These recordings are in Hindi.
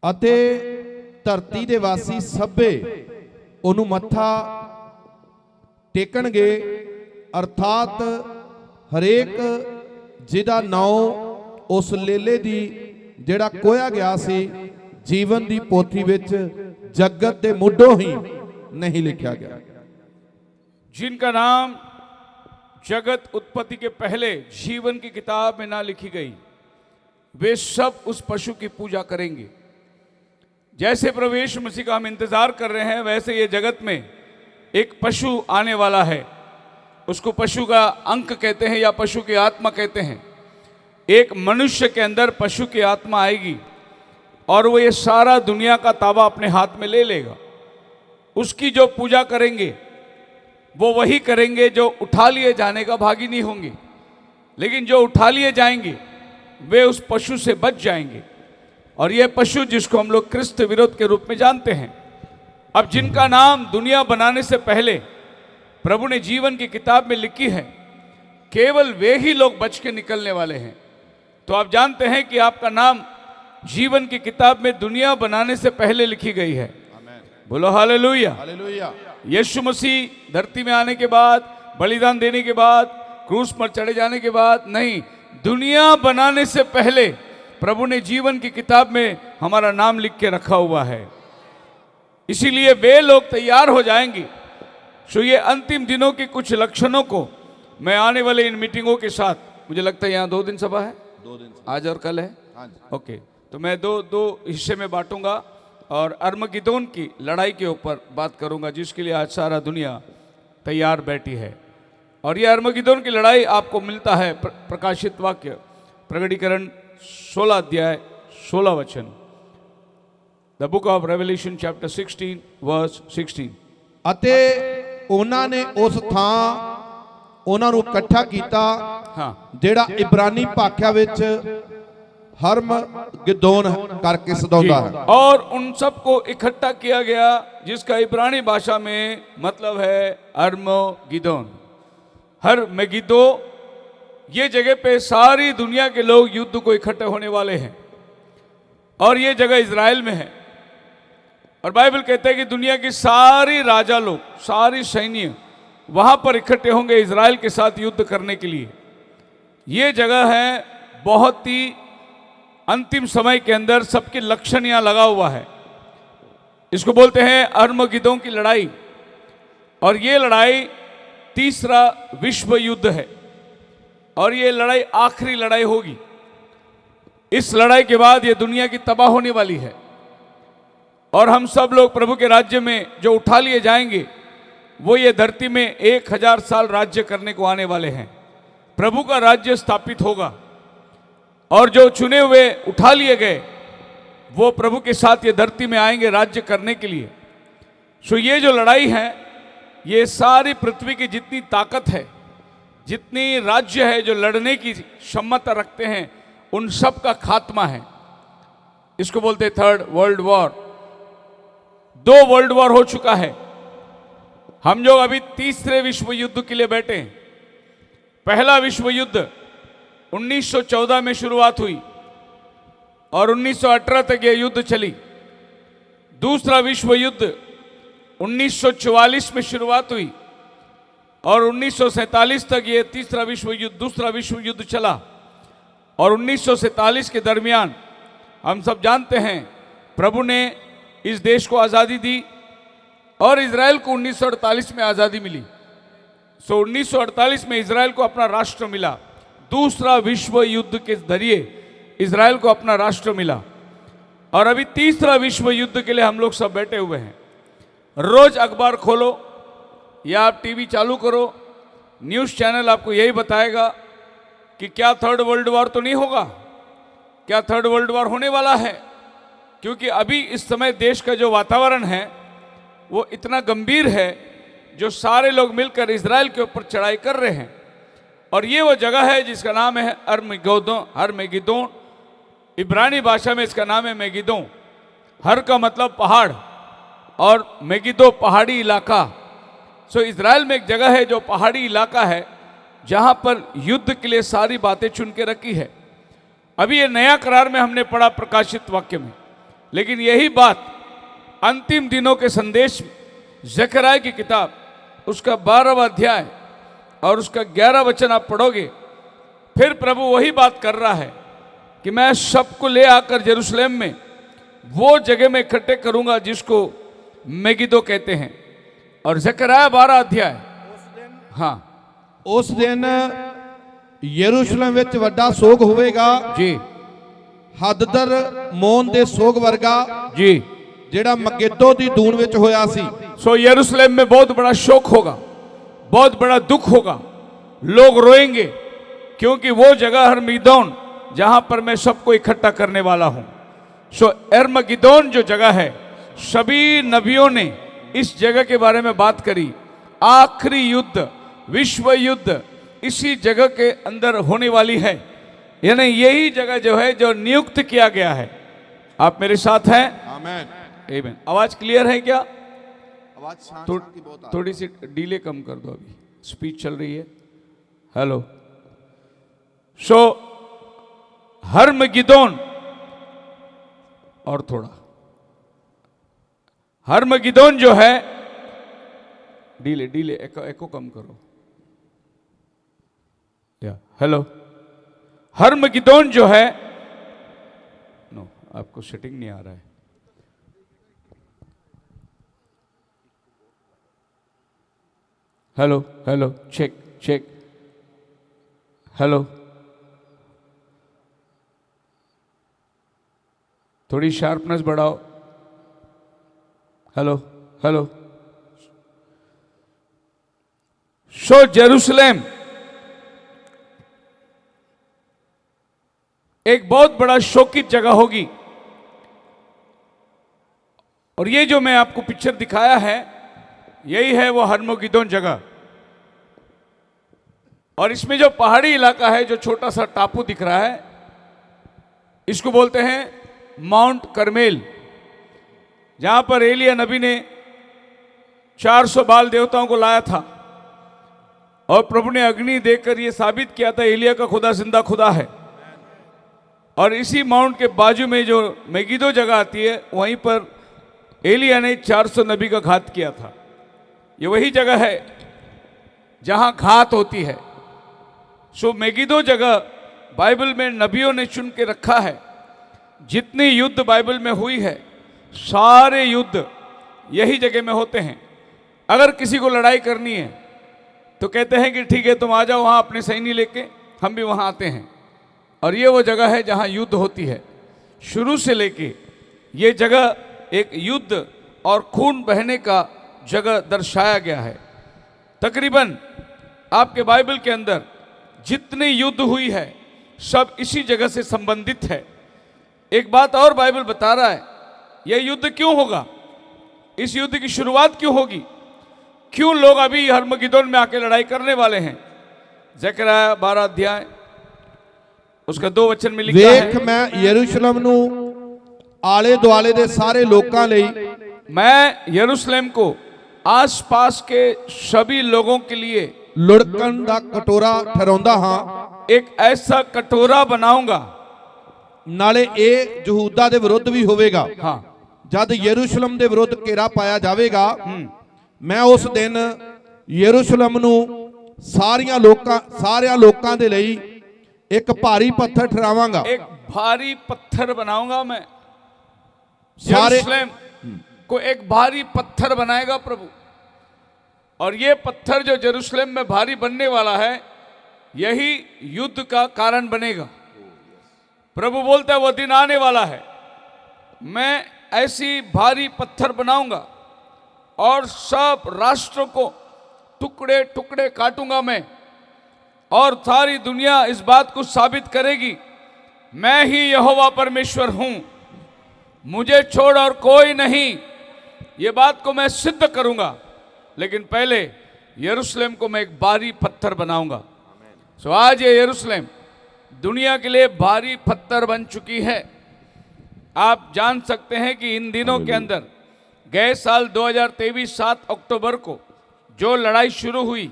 ਅਤੇ ਧਰਤੀ ਦੇ ਵਾਸੀ ਸਭੇ ਉਹਨੂੰ ਮੱਥਾ ਟੇਕਣਗੇ, ਅਰਥਾਤ ਹਰੇਕ ਜਿਹਦਾ ਨਾਮ ਉਸ ਲੇਲੇ ਦੀ ਜਿਹੜਾ ਕੋਇਆ ਗਿਆ ਸੀ ਜੀਵਨ ਦੀ ਪੋਥੀ ਵਿੱਚ ਜਗਤ ਦੇ ਮੁੱਢੋਂ ਹੀ नहीं लिखा गया। जिनका नाम जगत उत्पत्ति के पहले जीवन की किताब में ना लिखी गई, वे सब उस पशु की पूजा करेंगे। जैसे प्रभु यीशु मसीह का हम इंतजार कर रहे हैं, वैसे ये जगत में एक पशु आने वाला है। उसको पशु का अंक कहते हैं या पशु की आत्मा कहते हैं। एक मनुष्य के अंदर पशु की आत्मा आएगी और वो ये सारा दुनिया का ताबा अपने हाथ में ले लेगा। उसकी जो पूजा करेंगे वो वही करेंगे जो उठा लिए जाने का भागी नहीं होंगे, लेकिन जो उठा लिए जाएंगे वे उस पशु से बच जाएंगे। और यह पशु जिसको हम लोग क्रिस्त विरोध के रूप में जानते हैं, अब जिनका नाम दुनिया बनाने से पहले प्रभु ने जीवन की किताब में लिखी है, केवल वे ही लोग बच के निकलने वाले हैं। तो आप जानते हैं कि आपका नाम जीवन की किताब में दुनिया बनाने से पहले लिखी गई है। बोलो हालेलुया। हालेलुया। यीशु मसीह धरती में आने के बाद, बलिदान देने के बाद, क्रूस पर चढ़े जाने के बाद नहीं, दुनिया बनाने से पहले प्रभु ने जीवन की किताब में हमारा नाम लिख के रखा हुआ है। इसीलिए वे लोग तैयार हो जाएंगे। सो ये अंतिम दिनों के कुछ लक्षणों को मैं आने वाले इन मीटिंगों के साथ, मुझे लगता है यहाँ 2 दिन सभा है, 2 दिन आज और कल है, ओके, तो मैं दो हिस्से में बांटूंगा और अर्मगिदोन की लड़ाई के ऊपर बात करूंगा, जिसके लिए आज सारा दुनिया तैयार बैठी है। और ये अर्मगिदोन की लड़ाई आपको मिलता है प्रकाशित वाक्य प्रकटीकरण 16 अध्याय 16 वचन, the book of Revelation chapter 16 verse 16। ਅਤੇ ਉਹਨਾਂ ਨੇ ਉਸ ਥਾਂ ਉਹਨਾਂ ਨੂੰ ਇਕੱਠਾ ਕੀਤਾ, हाँ, ਜਿਹੜਾ ਇਬਰਾਨੀ ਭਾਖਿਆ ਵਿੱਚ हरम गिदोन करके सदौंदा है। और उन सबको इकट्ठा किया गया, जिसका इब्रानी भाषा में मतलब है अर्मगिदोन। हर मेगिदो, ये जगह पे सारी दुनिया के लोग युद्ध को इकट्ठे होने वाले हैं और ये जगह इज़राइल में है। और बाइबल कहते हैं कि दुनिया की सारी राजा लोग, सारी सैन्य वहां पर इकट्ठे होंगे इज़राइल के साथ युद्ध करने के लिए। ये जगह है बहुत ही अंतिम समय के अंदर, सबके लक्षण यहां लगा हुआ है। इसको बोलते हैं अर्मगिदों की लड़ाई। और ये लड़ाई तीसरा विश्व युद्ध है और ये लड़ाई आखिरी लड़ाई होगी। इस लड़ाई के बाद ये दुनिया की तबाह होने वाली है और हम सब लोग प्रभु के राज्य में जो उठा लिए जाएंगे, वो ये धरती में 1000 साल राज्य करने को आने वाले हैं। प्रभु का राज्य स्थापित होगा और जो चुने हुए उठा लिए गए वो प्रभु के साथ ये धरती में आएंगे राज्य करने के लिए। सो ये जो लड़ाई है, ये सारी पृथ्वी की जितनी ताकत है, जितनी राज्य है जो लड़ने की क्षमता रखते हैं, उन सब का खात्मा है। इसको बोलते हैं 3rd world war. 2 world war हो चुका है। हम जो अभी तीसरे विश्व युद्ध के लिए बैठे हैं। पहला विश्व युद्ध 1914 में शुरुआत हुई और 1918 तक यह युद्ध चली। दूसरा विश्व युद्ध 1944 में शुरुआत हुई और 1947 तक यह तीसरा विश्व युद्ध, दूसरा विश्व युद्ध चला। और 1947 के दरमियान हम सब जानते हैं प्रभु ने इस देश को आज़ादी दी और इज़राइल को 1948 में आज़ादी मिली। सो 1948 में इज़राइल को अपना राष्ट्र मिला। दूसरा विश्व युद्ध के जरिए इज़राइल को अपना राष्ट्र मिला और अभी तीसरा विश्व युद्ध के लिए हम लोग सब बैठे हुए हैं। रोज अखबार खोलो या आप टीवी चालू करो, न्यूज़ चैनल आपको यही बताएगा कि क्या 3rd वर्ल्ड वॉर तो नहीं होगा, क्या 3rd वर्ल्ड वॉर होने वाला है। क्योंकि अभी इस समय देश का जो वातावरण है वो इतना गंभीर है, जो सारे लोग मिलकर इज़राइल के ऊपर चढ़ाई कर रहे हैं। और ये वो जगह है जिसका नाम है अर्मगिदोन। इब्रानी भाषा में इसका नाम है मेगिदोन। हर का मतलब पहाड़ और मेगिदो पहाड़ी इलाका। सो इज़राइल में एक जगह है जो पहाड़ी इलाका है, जहाँ पर युद्ध के लिए सारी बातें चुन के रखी है। अभी ये नया करार में हमने पढ़ा प्रकाशित वाक्य में लेकिन यही बात अंतिम दिनों के संदेश ज़करिया की किताब उसका 12वां अध्याय और उसका 11 वचन आप पढ़ोगे, फिर प्रभु वही बात कर रहा है कि मैं सबको ले आकर यरूशलेम में वो जगह में इकट्ठे करूंगा जिसको मेगिदो कहते हैं। और ज़करिया 12 अध्याय, हाँ उस दिन यरूशलेम ਵਿੱਚ ਵੱਡਾ ਸੋਗ ਹੋਵੇਗਾ जी ਹੱਦਦਰ ਮੋਨ ਦੇ ਸੋਗ ਵਰਗਾ जी। ਜਿਹੜਾ ਮੱਗੇਦੋ ਦੀ ਦੂਣ ਵਿੱਚ ਹੋਇਆ ਸੀ। सो यरूशलेम में बहुत बड़ा शोक होगा, बहुत बड़ा दुख होगा, लोग रोएंगे, क्योंकि वो जगह हरमीदोन जहां पर मैं सबको इकट्ठा करने वाला हूं। सो अरमगिदोन जो जगह है, सभी नबियों ने इस जगह के बारे में बात करी। आखिरी युद्ध, विश्व युद्ध इसी जगह के अंदर होने वाली है, यानी यही जगह जो है जो नियुक्त किया गया है। आप मेरे साथ हैं? आमीन। आमीन। आवाज क्लियर है क्या? आवाज शांत की बहुत आ रही थोड़ी सी डीले कम कर दो, अभी स्पीच चल रही है। हेलो। सो हरमगिदोन और थोड़ा हरमगिदोन जो है, डीले डीले एको कम करो। या हेलो। हरमगिदोन जो है, नो आपको सेटिंग नहीं आ रहा है। Hello hello, check check, hello. थोड़ी शार्पनेस बढ़ाओ। Hello hello. सो जेरूसलेम एक बहुत बड़ा शोकित जगह होगी, और ये जो मैं आपको पिक्चर दिखाया है यही है वो हरमगिदोन जगह। और इसमें जो पहाड़ी इलाका है, जो छोटा सा टापू दिख रहा है, इसको बोलते हैं माउंट करमेल, जहां पर एलिया नबी ने 400 बाल देवताओं को लाया था और प्रभु ने अग्नि देकर यह साबित किया था एलिया का खुदा जिंदा खुदा है। और इसी माउंट के बाजू में जो मेगिदो जगह आती है, वहीं पर एलिया ने 400 नबी का घात किया था। ये वही जगह है जहां घात होती है। सो मेगिदो जगह बाइबल में नबियों ने चुन के रखा है। जितनी युद्ध बाइबल में हुई है, सारे युद्ध यही जगह में होते हैं। अगर किसी को लड़ाई करनी है तो कहते हैं कि ठीक है तुम आ जाओ वहाँ अपने सैनिक लेके, हम भी वहाँ आते हैं। और ये वो जगह है जहाँ युद्ध होती है। शुरू से लेके ये जगह एक युद्ध और खून बहने का जगह दर्शाया गया है। तकरीबन आपके बाइबल के अंदर जितनी युद्ध हुई है सब इसी जगह से संबंधित है। एक बात और बाइबल बता रहा है, यह युद्ध क्यों होगा, इस युद्ध की शुरुआत क्यों होगी, क्यों लोग अभी हरमगिदोन में आके लड़ाई करने वाले हैं। ज़करिया 12 अध्याय उसका 2 वचन में लिखा है, ਵੇਖ ਮੈਂ ਯਰੂਸ਼ਲਮ ਨੂੰ ਆਲੇ ਦੁਆਲੇ ਦੇ ਸਾਰੇ ਲੋਕਾਂ ਲਈ मैं यरूशलेम को आसपास के सभी लोगों के लिए ਲੁੜਕਣ ਦਾ ਕਟੋਰਾ ਠਹਿਰਾਉਂਦਾ ਹਾਂ। एक ऐसा कटोरा बनाऊंगा। ਨਾਲੇ ਇਹ ਯਹੂਦਾ ਦੇ ਵਿਰੁੱਧ ਵੀ ਹੋਵੇਗਾ। हाँ ਜਦ ਯਰੂਸ਼ਲਮ ਦੇ ਵਿਰੁੱਧ ਘੇਰਾ ਪਾਇਆ ਜਾਵੇਗਾ, ਮੈਂ ਉਸ ਦਿਨ ਯਰੂਸ਼ਲਮ ਨੂੰ ਸਾਰਿਆਂ ਲੋਕਾਂ ਦੇ ਲਈ ਇੱਕ ਭਾਰੀ ਪੱਥਰ ਠਹਿਰਾਵਾਂਗਾ। एक भारी पत्थर बनाऊंगा मैं। सारे यरूशलेम को एक भारी पत्थर बनाएगा प्रभु। और ये पत्थर जो यरूशलेम में भारी बनने वाला है, यही युद्ध का कारण बनेगा। प्रभु बोलता है वो दिन आने वाला है, मैं ऐसी भारी पत्थर बनाऊंगा और सब राष्ट्रों को टुकड़े टुकड़े काटूंगा मैं, और सारी दुनिया इस बात को साबित करेगी मैं ही यहोवा परमेश्वर हूं, मुझे छोड़ और कोई नहीं। ये बात को मैं सिद्ध करूंगा, लेकिन पहले यरूशलेम को मैं एक भारी पत्थर बनाऊंगा। सो आज ये यरूशलेम दुनिया के लिए भारी पत्थर बन चुकी है। आप जान सकते हैं कि इन दिनों के अंदर गए साल 2023 7 अक्टूबर को जो लड़ाई शुरू हुई,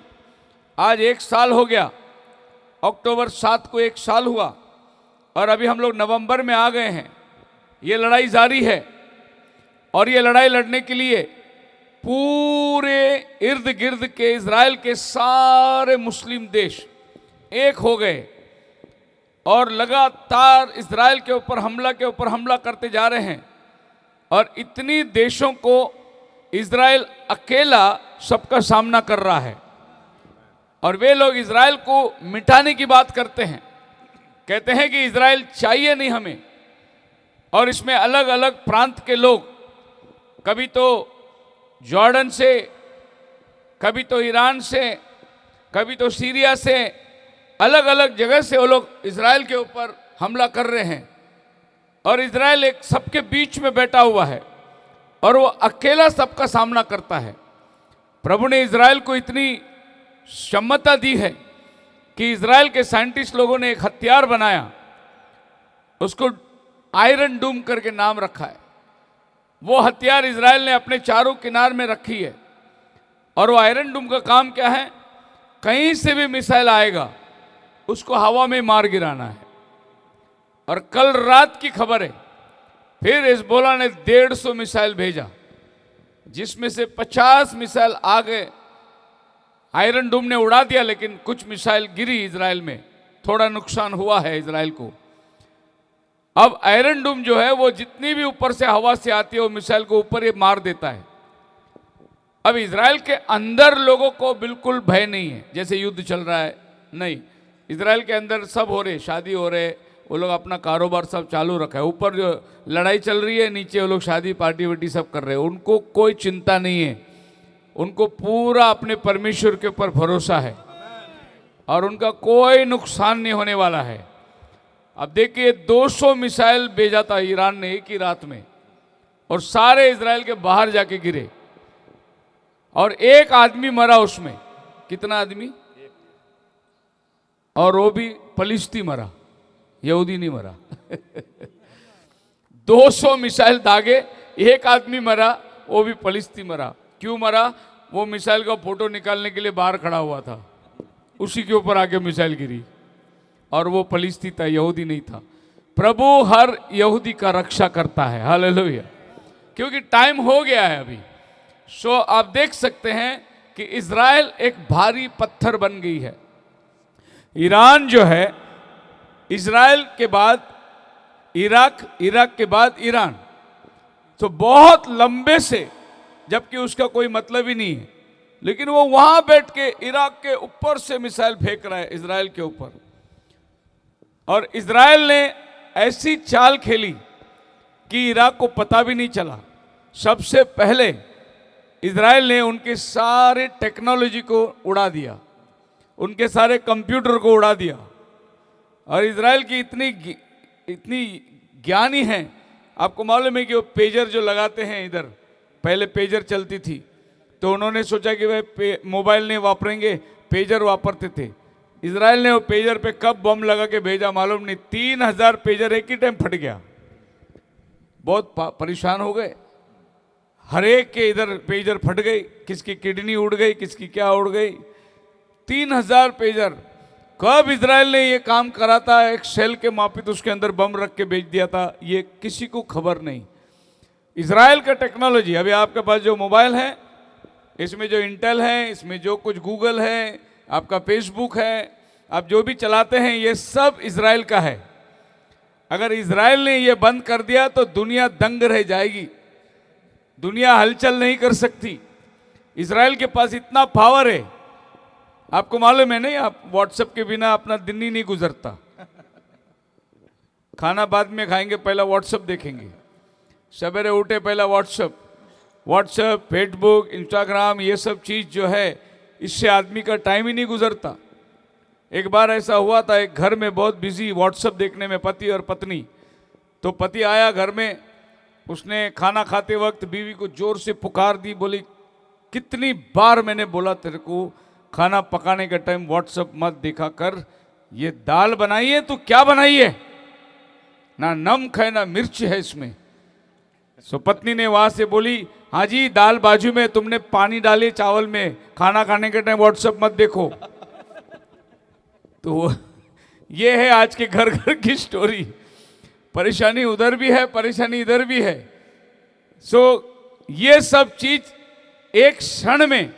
आज 1 साल हो गया। अक्टूबर 7 को 1 साल हुआ और अभी हम लोग नवंबर में आ गए हैं। ये लड़ाई जारी है और ये लड़ाई लड़ने के लिए पूरे इर्द गिर्द के इज़राइल के सारे मुस्लिम देश एक हो गए और लगातार इज़राइल के ऊपर हमला करते जा रहे हैं। और इतनी देशों को इज़राइल अकेला सबका सामना कर रहा है और वे लोग इज़राइल को मिटाने की बात करते हैं, कहते हैं कि इज़राइल चाहिए नहीं हमें। और इसमें अलग अलग प्रांत के लोग, कभी तो जॉर्डन से, कभी तो ईरान से, कभी तो सीरिया से, अलग अलग जगह से वो लोग इज़राइल के ऊपर हमला कर रहे हैं। और इज़राइल एक सबके बीच में बैठा हुआ है और वो अकेला सबका सामना करता है। प्रभु ने इज़राइल को इतनी क्षमता दी है कि इज़राइल के साइंटिस्ट लोगों ने एक हथियार बनाया, उसको आयरन डूम करके नाम रखा है। वो हथियार इज़राइल ने अपने चारों किनार में रखी है। और वो आयरन डूम का काम क्या है? कहीं से भी मिसाइल आएगा उसको हवा में मार गिराना है। और कल रात की खबर है, फिर हिजबुल्लाह ने 150 मिसाइल भेजा, जिसमें से 50 मिसाइल आ गए, आयरन डूम ने उड़ा दिया, लेकिन कुछ मिसाइल गिरी इज़राइल में, थोड़ा नुकसान हुआ है इज़राइल को। अब आयरन डूम जो है वो जितनी भी ऊपर से हवा से आती है वो मिसाइल को ऊपर ये मार देता है। अब इज़राइल के अंदर लोगों को बिल्कुल भय नहीं है, जैसे युद्ध चल रहा है, नहीं। इज़राइल के अंदर सब हो रहे, शादी हो रहे, वो लोग अपना कारोबार सब चालू रखा है। ऊपर जो लड़ाई चल रही है, नीचे वो लोग शादी पार्टी वार्टी सब कर रहे हैं। उनको कोई चिंता नहीं है, उनको पूरा अपने परमेश्वर के ऊपर भरोसा है और उनका कोई नुकसान नहीं होने वाला है। अब देखिए 200 मिसाइल भेजा था ईरान ने एक ही रात में और सारे इज़राइल के बाहर जाके गिरे और एक आदमी मरा उसमें। कितना आदमी? और वो भी फलिस्ती मरा, यहूदी नहीं मरा। 200 मिसाइल दागे, एक आदमी मरा, वो भी फलिस्ती मरा। क्यों मरा? वो मिसाइल का फोटो निकालने के लिए बाहर खड़ा हुआ था, उसी के ऊपर आके मिसाइल गिरी और वो फलिस्ती था, यहूदी नहीं था। प्रभु हर यहूदी का रक्षा करता है, हालेलुया, क्योंकि टाइम हो गया है अभी। सो आप देख सकते हैं कि इज़राइल एक भारी पत्थर बन गई है। ईरान जो है, इज़राइल के बाद इराक, इराक के बाद ईरान, तो बहुत लंबे से, जबकि उसका कोई मतलब ही नहीं है, लेकिन वो वहां बैठ के इराक के ऊपर से मिसाइल फेंक रहा है इज़राइल के ऊपर। और इज़राइल ने ऐसी चाल खेली कि इराक को पता भी नहीं चला। सबसे पहले इज़राइल ने उनके सारे टेक्नोलॉजी को उड़ा दिया, उनके सारे कंप्यूटर को उड़ा दिया। और इज़राइल की इतनी ज्ञानी है, आपको मालूम है कि वो पेजर जो लगाते हैं इधर, पहले पेजर चलती थी, तो उन्होंने सोचा कि भाई मोबाइल नहीं वापरेंगे, पेजर वापरते थे। इज़राइल ने वो पेजर पे कब बम लगा के भेजा मालूम नहीं, 3000 पेजर एक ही टाइम फट गया। बहुत परेशान हो गए, हर एक के इधर पेजर फट गई, किसकी किडनी उड़ गई, किसकी क्या उड़ गई। 3000 पेजर। कब इज़राइल ने ये काम करा था, एक सेल के मापित उसके अंदर बम रख के भेज दिया था, ये किसी को खबर नहीं। इज़राइल का टेक्नोलॉजी, अभी आपके पास जो मोबाइल है, इसमें जो इंटेल है, इसमें जो कुछ गूगल है, आपका फेसबुक है, आप जो भी चलाते हैं, ये सब इज़राइल का है। अगर इज़राइल ने ये बंद कर दिया तो दुनिया दंग रह जाएगी, दुनिया हलचल नहीं कर सकती। इज़राइल के पास इतना पावर है, आपको मालूम है नहीं? आप व्हाट्सएप के बिना अपना दिन ही नहीं गुजरता। खाना बाद में खाएंगे, पहला व्हाट्सएप देखेंगे, सवेरे उठे पहला व्हाट्सएप, फेसबुक, इंस्टाग्राम, ये सब चीज़ जो है, इससे आदमी का टाइम ही नहीं गुजरता। एक बार ऐसा हुआ था, एक घर में बहुत बिजी व्हाट्सएप देखने में पति और पत्नी, तो पति आया घर में, उसने खाना खाते वक्त बीवी को जोर से पुकार दी, बोली कितनी बार मैंने बोला तेरे को खाना पकाने के टाइम व्हाट्सएप मत देखा कर, ये दाल बनाई है तो क्या बनाई है, ना नमक है ना मिर्च है इसमें। सो पत्नी ने वहां से बोली, हाँ जी दाल बाजू में, तुमने पानी डाले चावल में, खाना खाने के टाइम व्हाट्सएप मत देखो। तो ये है आज के घर घर की स्टोरी। परेशानी उधर भी है, परेशानी इधर भी है। सो ये सब चीज एक क्षण में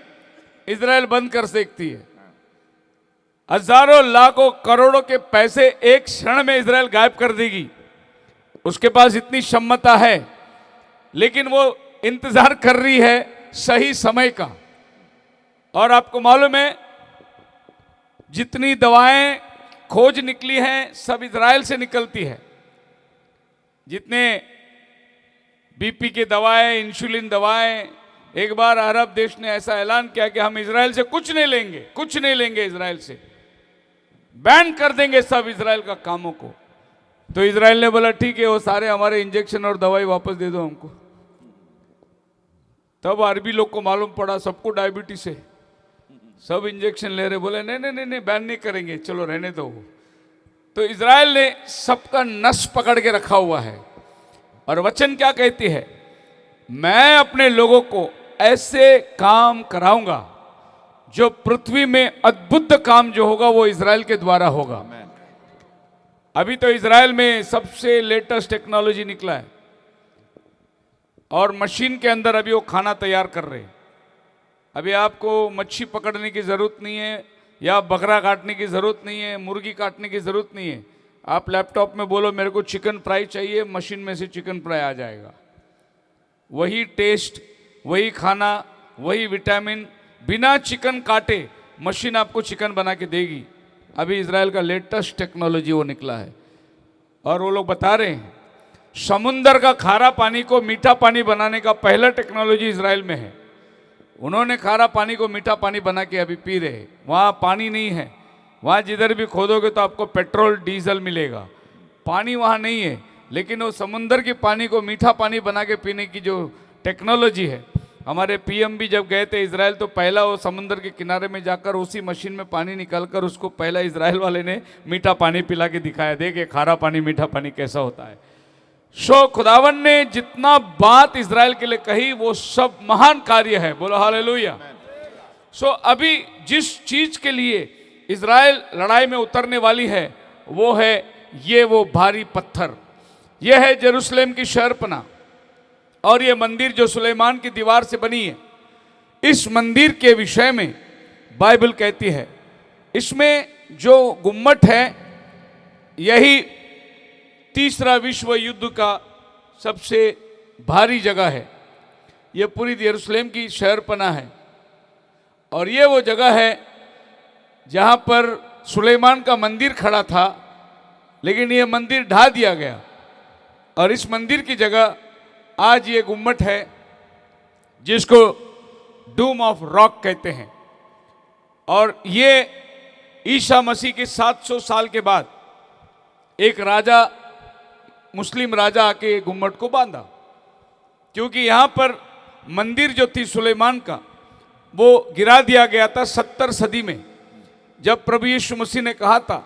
इजराइल बंद कर सकती है। हजारों लाखों करोड़ों के पैसे एक क्षण में इजराइल गायब कर देगी। उसके पास इतनी क्षमता है, लेकिन वो इंतजार कर रही है सही समय का। और आपको मालूम है, जितनी दवाएं खोज निकली हैं सब इजराइल से निकलती है। जितने बीपी की दवाएं, इंसुलिन दवाएं, एक बार अरब देश ने ऐसा ऐलान किया कि हम इजराइल से कुछ नहीं लेंगे, कुछ नहीं लेंगे इजराइल से, बैन कर देंगे सब इजराइल का कामों को। तो इजराइल ने बोला ठीक है, वो सारे हमारे इंजेक्शन और दवाई वापस दे दो हमको। तब अरबी लोग को मालूम पड़ा सबको डायबिटीज है, सब इंजेक्शन ले रहे, बोले नहीं नहीं नहीं बैन नहीं करेंगे, चलो रहने दो। तो इजराइल ने सबका नस पकड़ के रखा हुआ है। और वचन क्या कहती है, मैं अपने लोगों को ऐसे काम कराऊंगा जो पृथ्वी में अद्भुत काम जो होगा वो इजराइल के द्वारा होगा। अभी तो इजराइल में सबसे लेटेस्ट टेक्नोलॉजी निकला है और मशीन के अंदर अभी वो खाना तैयार कर रहे हैं। अभी आपको मच्छी पकड़ने की ज़रूरत नहीं है, या बकरा काटने की ज़रूरत नहीं है, मुर्गी काटने की ज़रूरत नहीं है। आप लैपटॉप में बोलो मेरे को चिकन फ्राई चाहिए, मशीन में से चिकन फ्राई आ जाएगा। वही टेस्ट, वही खाना, वही विटामिन, बिना चिकन काटे मशीन आपको चिकन बना के देगी। अभी इजराइल का लेटेस्ट टेक्नोलॉजी वो निकला है। और वो लोग बता रहे हैं समुंदर का खारा पानी को मीठा पानी बनाने का पहला टेक्नोलॉजी इजराइल में है। उन्होंने खारा पानी को मीठा पानी बना के अभी पी रहे। वहाँ पानी नहीं है, वहाँ जिधर भी खोदोगे तो आपको पेट्रोल डीजल मिलेगा, पानी वहाँ नहीं है। लेकिन वो समुंदर के पानी को मीठा पानी बना के पीने की जो टेक्नोलॉजी है, हमारे पीएम भी जब गए थे इजराइल तो पहला वो समुंदर के किनारे में जाकर उसी मशीन में पानी निकालकर उसको पहला इजराइल वाले ने मीठा पानी पिला के दिखाया, देखे खारा पानी मीठा पानी कैसा होता है। सो खुदावन ने जितना बात इजराइल के लिए कही वो सब महान कार्य है, बोलो हालेलुया। सो अभी जिस चीज के लिए इजराइल लड़ाई में उतरने वाली है वो है ये वो भारी पत्थर, ये है जेरूशलेम की शहरपना और ये मंदिर जो सुलेमान की दीवार से बनी है। इस मंदिर के विषय में बाइबल कहती है इसमें जो गुम्मट है यही तीसरा विश्व युद्ध का सबसे भारी जगह है। ये पूरी यरूशलेम की शहरपना है और ये वो जगह है जहाँ पर सुलेमान का मंदिर खड़ा था, लेकिन ये मंदिर ढा दिया गया और इस मंदिर की जगह आज ये गुम्मट है जिसको डूम ऑफ रॉक कहते हैं। और ये ईसा मसीह के 700 साल के बाद एक राजा, मुस्लिम राजा आके गुम्मट को बांधा, क्योंकि यहाँ पर मंदिर जो थी सुलेमान का वो गिरा दिया गया था 70 सदी में, जब प्रभु यीशु मसीह ने कहा था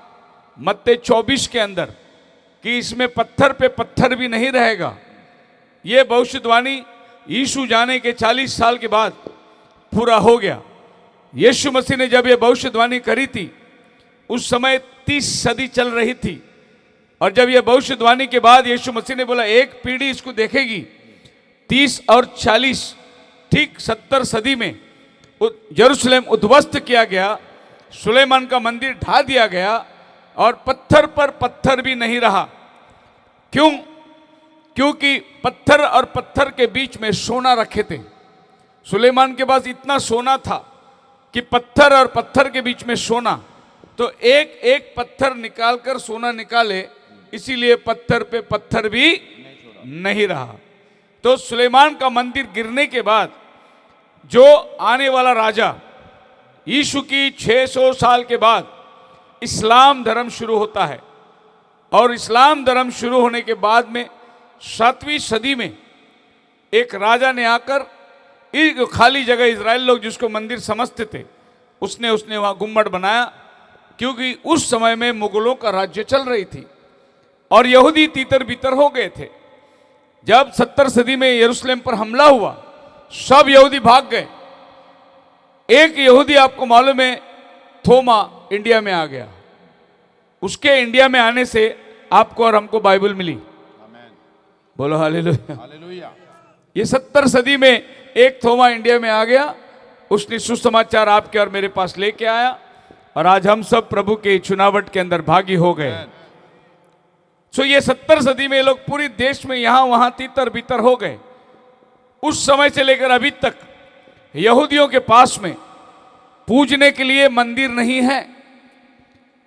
मत्ती 24 के अंदर कि इसमें पत्थर पे पत्थर भी नहीं रहेगा। ये भविष्यवाणी यीशु जाने के 40 साल के बाद पूरा हो गया। यीशु मसीह ने जब ये भविष्यवाणी करी थी उस समय 30 सदी चल रही थी और जब ये भविष्यवाणी के बाद यीशु मसीह ने बोला एक पीढ़ी इसको देखेगी, 30 और 40, ठीक 70 सदी में यरूशलेम उद्ध्वस्त किया गया, सुलेमान का मंदिर ढा दिया गया और पत्थर पर पत्थर भी नहीं रहा। क्यों? क्योंकि पत्थर और पत्थर के बीच में सोना रखे थे। सुलेमान के पास इतना सोना था कि पत्थर और पत्थर के बीच में सोना, तो एक एक पत्थर निकालकर सोना निकाले, इसीलिए पत्थर पे पत्थर भी नहीं रहा। तो सुलेमान का मंदिर गिरने के बाद जो आने वाला राजा, यीशु की 600 साल के बाद इस्लाम धर्म शुरू होता है और इस्लाम धर्म शुरू होने के बाद में 7वीं सदी में एक राजा ने आकर एक खाली जगह इजराइल लोग जिसको मंदिर समझते थे उसने वहाँ गुम्मट बनाया, क्योंकि उस समय में मुगलों का राज्य चल रही थी और यहूदी तीतर बीतर हो गए थे। जब 70 सदी में यरूशलेम पर हमला हुआ सब यहूदी भाग गए। एक यहूदी आपको मालूम है थोमा इंडिया में आ गया। उसके इंडिया में आने से आपको और हमको बाइबल मिली। बोलो हालेलुया। हालेलुया। ये 70 सदी में एक थोमा इंडिया में आ गया, उसने सुसमाचार आपके और मेरे पास लेके आया, और आज हम सब प्रभु के चुनावट के अंदर भागी हो गए। सो ये 70 सदी में लोग पूरी देश में यहां वहां तितर बितर हो गए। उस समय से लेकर अभी तक यहूदियों के पास में पूजने के लिए मंदिर नहीं है।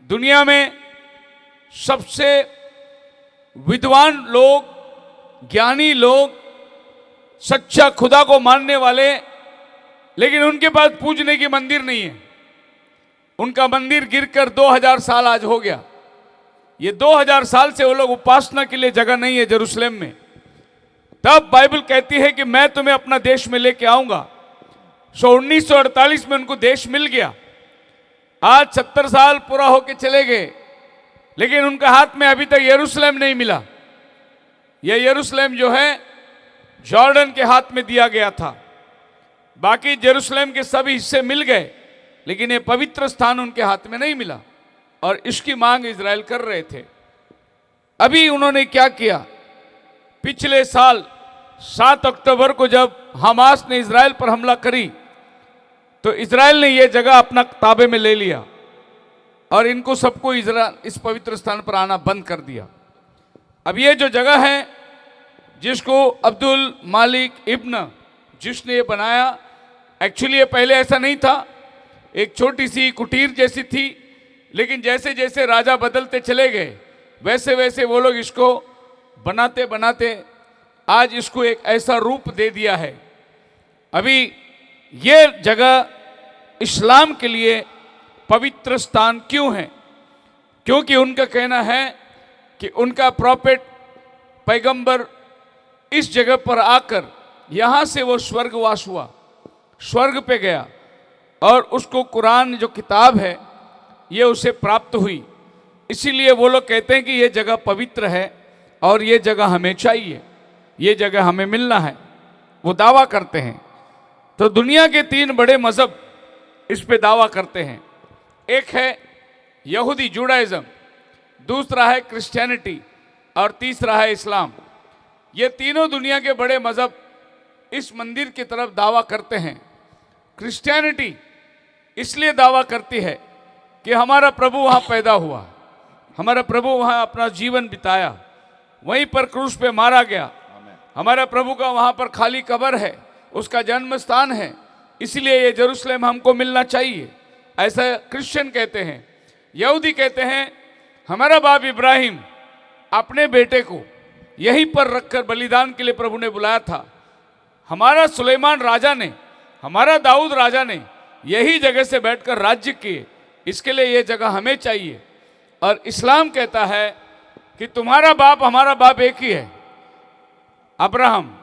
दुनिया में सबसे विद्वान लोग, ज्ञानी लोग, सच्चा खुदा को मानने वाले, लेकिन उनके पास पूजने की मंदिर नहीं है। उनका मंदिर गिरकर 2000 साल आज हो गया। ये 2000 साल से वो लोग उपासना के लिए जगह नहीं है जेरूसलेम में। तब बाइबल कहती है कि मैं तुम्हें अपना देश में लेके आऊंगा। 1948 में उनको देश मिल गया। आज 70 साल पूरा होके चले गए, लेकिन उनके हाथ में अभी तक यरूशलेम नहीं मिला। यह यरूशलेम जो है जॉर्डन के हाथ में दिया गया था। बाकी यरूशलेम के सभी हिस्से मिल गए, लेकिन ये पवित्र स्थान उनके हाथ में नहीं मिला, और इसकी मांग इजराइल कर रहे थे। अभी उन्होंने क्या किया, पिछले साल 7 अक्टूबर को जब हमास ने इजराइल पर हमला करी, तो इजराइल ने यह जगह अपना ताबे में ले लिया, और इनको सबको इस पवित्र स्थान पर आना बंद कर दिया। अब ये जो जगह है, जिसको अब्दुल मालिक इब्न जिसने ये बनाया, एक्चुअली ये पहले ऐसा नहीं था, एक छोटी सी कुटीर जैसी थी, लेकिन जैसे जैसे राजा बदलते चले गए, वैसे वैसे वो लोग इसको बनाते बनाते आज इसको एक ऐसा रूप दे दिया है। अभी ये जगह इस्लाम के लिए पवित्र स्थान क्यों है? क्योंकि उनका कहना है कि उनका प्रॉफिट पैगंबर इस जगह पर आकर यहाँ से वो स्वर्गवास हुआ, स्वर्ग पे गया, और उसको कुरान जो किताब है ये उसे प्राप्त हुई। इसीलिए वो लोग कहते हैं कि ये जगह पवित्र है और ये जगह हमें चाहिए, ये जगह हमें मिलना है, वो दावा करते हैं। तो दुनिया के 3 बड़े मज़हब इस पे दावा करते हैं। एक है यहूदी जुडाइज़म, दूसरा है क्रिश्चियनिटी, और तीसरा है इस्लाम। ये तीनों दुनिया के बड़े मज़हब इस मंदिर की तरफ दावा करते हैं। क्रिश्चियनिटी इसलिए दावा करती है कि हमारा प्रभु वहाँ पैदा हुआ, हमारा प्रभु वहाँ अपना जीवन बिताया, वहीं पर क्रूस पे मारा गया, हमारा प्रभु का वहाँ पर खाली कब्र है, उसका जन्म स्थान है, इसलिए ये जेरूसलेम हमको मिलना चाहिए, ऐसा क्रिश्चियन कहते हैं। यहूदी कहते हैं हमारा बाप इब्राहिम अपने बेटे को यहीं पर रखकर बलिदान के लिए प्रभु ने बुलाया था, हमारा सुलेमान राजा ने, हमारा दाऊद राजा ने यही जगह से बैठकर राज्य किए, इसके लिए ये जगह हमें चाहिए। और इस्लाम कहता है कि तुम्हारा बाप हमारा बाप एक ही है, अब्राहम,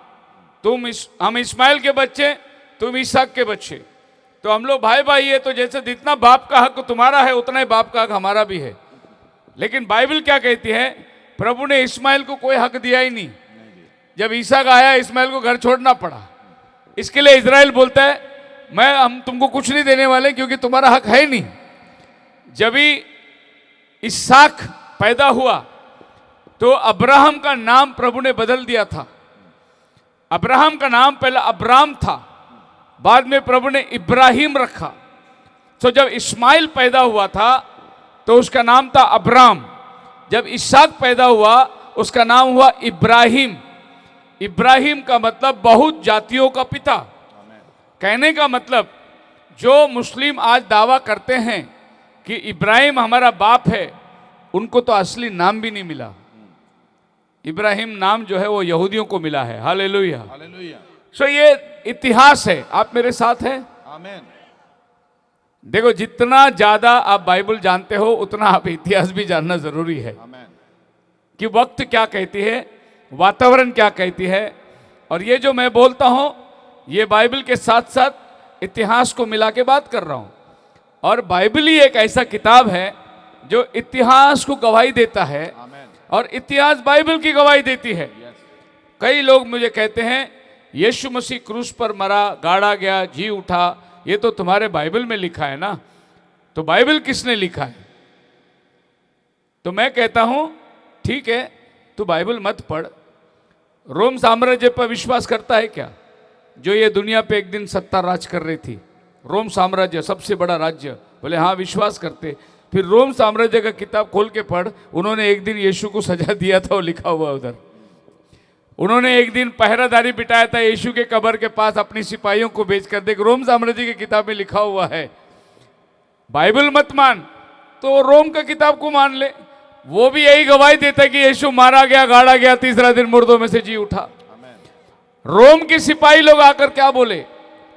हम इस्माइल के बच्चे, तुम इसहाक के बच्चे, तो हम लोग भाई भाई है। तो जैसे जितना बाप का हक तुम्हारा है उतना ही बाप का हक हमारा भी है। लेकिन बाइबल क्या कहती है, प्रभु ने इस्माइल को कोई हक दिया ही नहीं। जब इसहाक आया इस्माइल को घर छोड़ना पड़ा। इसके लिए इजराइल बोलता है हम तुमको कुछ नहीं देने वाले, क्योंकि तुम्हारा हक है ही नहीं। जब ही इसहाक पैदा हुआ तो अब्राहम का नाम प्रभु ने बदल दिया था। अब्राहम का नाम पहले अब्राम था, बाद में प्रभु ने इब्राहिम रखा। तो जब इस्माइल पैदा हुआ था तो उसका नाम था अब्राम। जब इसहाक पैदा हुआ उसका नाम हुआ इब्राहिम। इब्राहिम का मतलब बहुत जातियों का पिता। कहने का मतलब जो मुस्लिम आज दावा करते हैं कि इब्राहिम हमारा बाप है, उनको तो असली नाम भी नहीं मिला। इब्राहिम नाम जो है वो यहूदियों को मिला है। Hallelujah, hallelujah. सो ये इतिहास है। आप मेरे साथ हैं? आमीन। देखो, जितना ज्यादा आप बाइबल जानते हो उतना आप इतिहास भी जानना जरूरी है। आमीन। कि वक्त क्या कहती है, वातावरण क्या कहती है। और ये जो मैं बोलता हूं ये बाइबल के साथ साथ इतिहास को मिला के बात कर रहा हूं। और बाइबल ही एक ऐसा किताब है जो इतिहास को गवाही देता है, और इतिहास बाइबल की गवाही देती है। कई लोग मुझे कहते हैं यीशु मसीह क्रूस पर मरा, गाड़ा गया, जी उठा, ये तो तुम्हारे बाइबल में लिखा है ना। तो बाइबल किसने लिखा है? तो मैं कहता हूं ठीक है, तू बाइबल मत पढ़, रोम साम्राज्य पर विश्वास करता है क्या? जो ये दुनिया पे एक दिन सत्ता राज कर रही थी, रोम साम्राज्य सबसे बड़ा राज्य, बोले हाँ विश्वास करते। फिर रोम साम्राज्य का किताब खोल के पढ़, उन्होंने एक दिन यीशु को सजा दिया था, वो लिखा हुआ उधर। उन्होंने एक दिन पहरादारी बिठाया था यीशु के कब्र के पास अपनी सिपाहियों को भेज कर। देख, रोम साम्राज्य की किताब में लिखा हुआ है। बाइबल मत मान तो रोम का किताब को मान ले, वो भी यही गवाही देता है कि यीशु मारा गया, गाड़ा गया, तीसरा दिन मुर्दों में से जी उठा। रोम के सिपाही लोग आकर क्या बोले?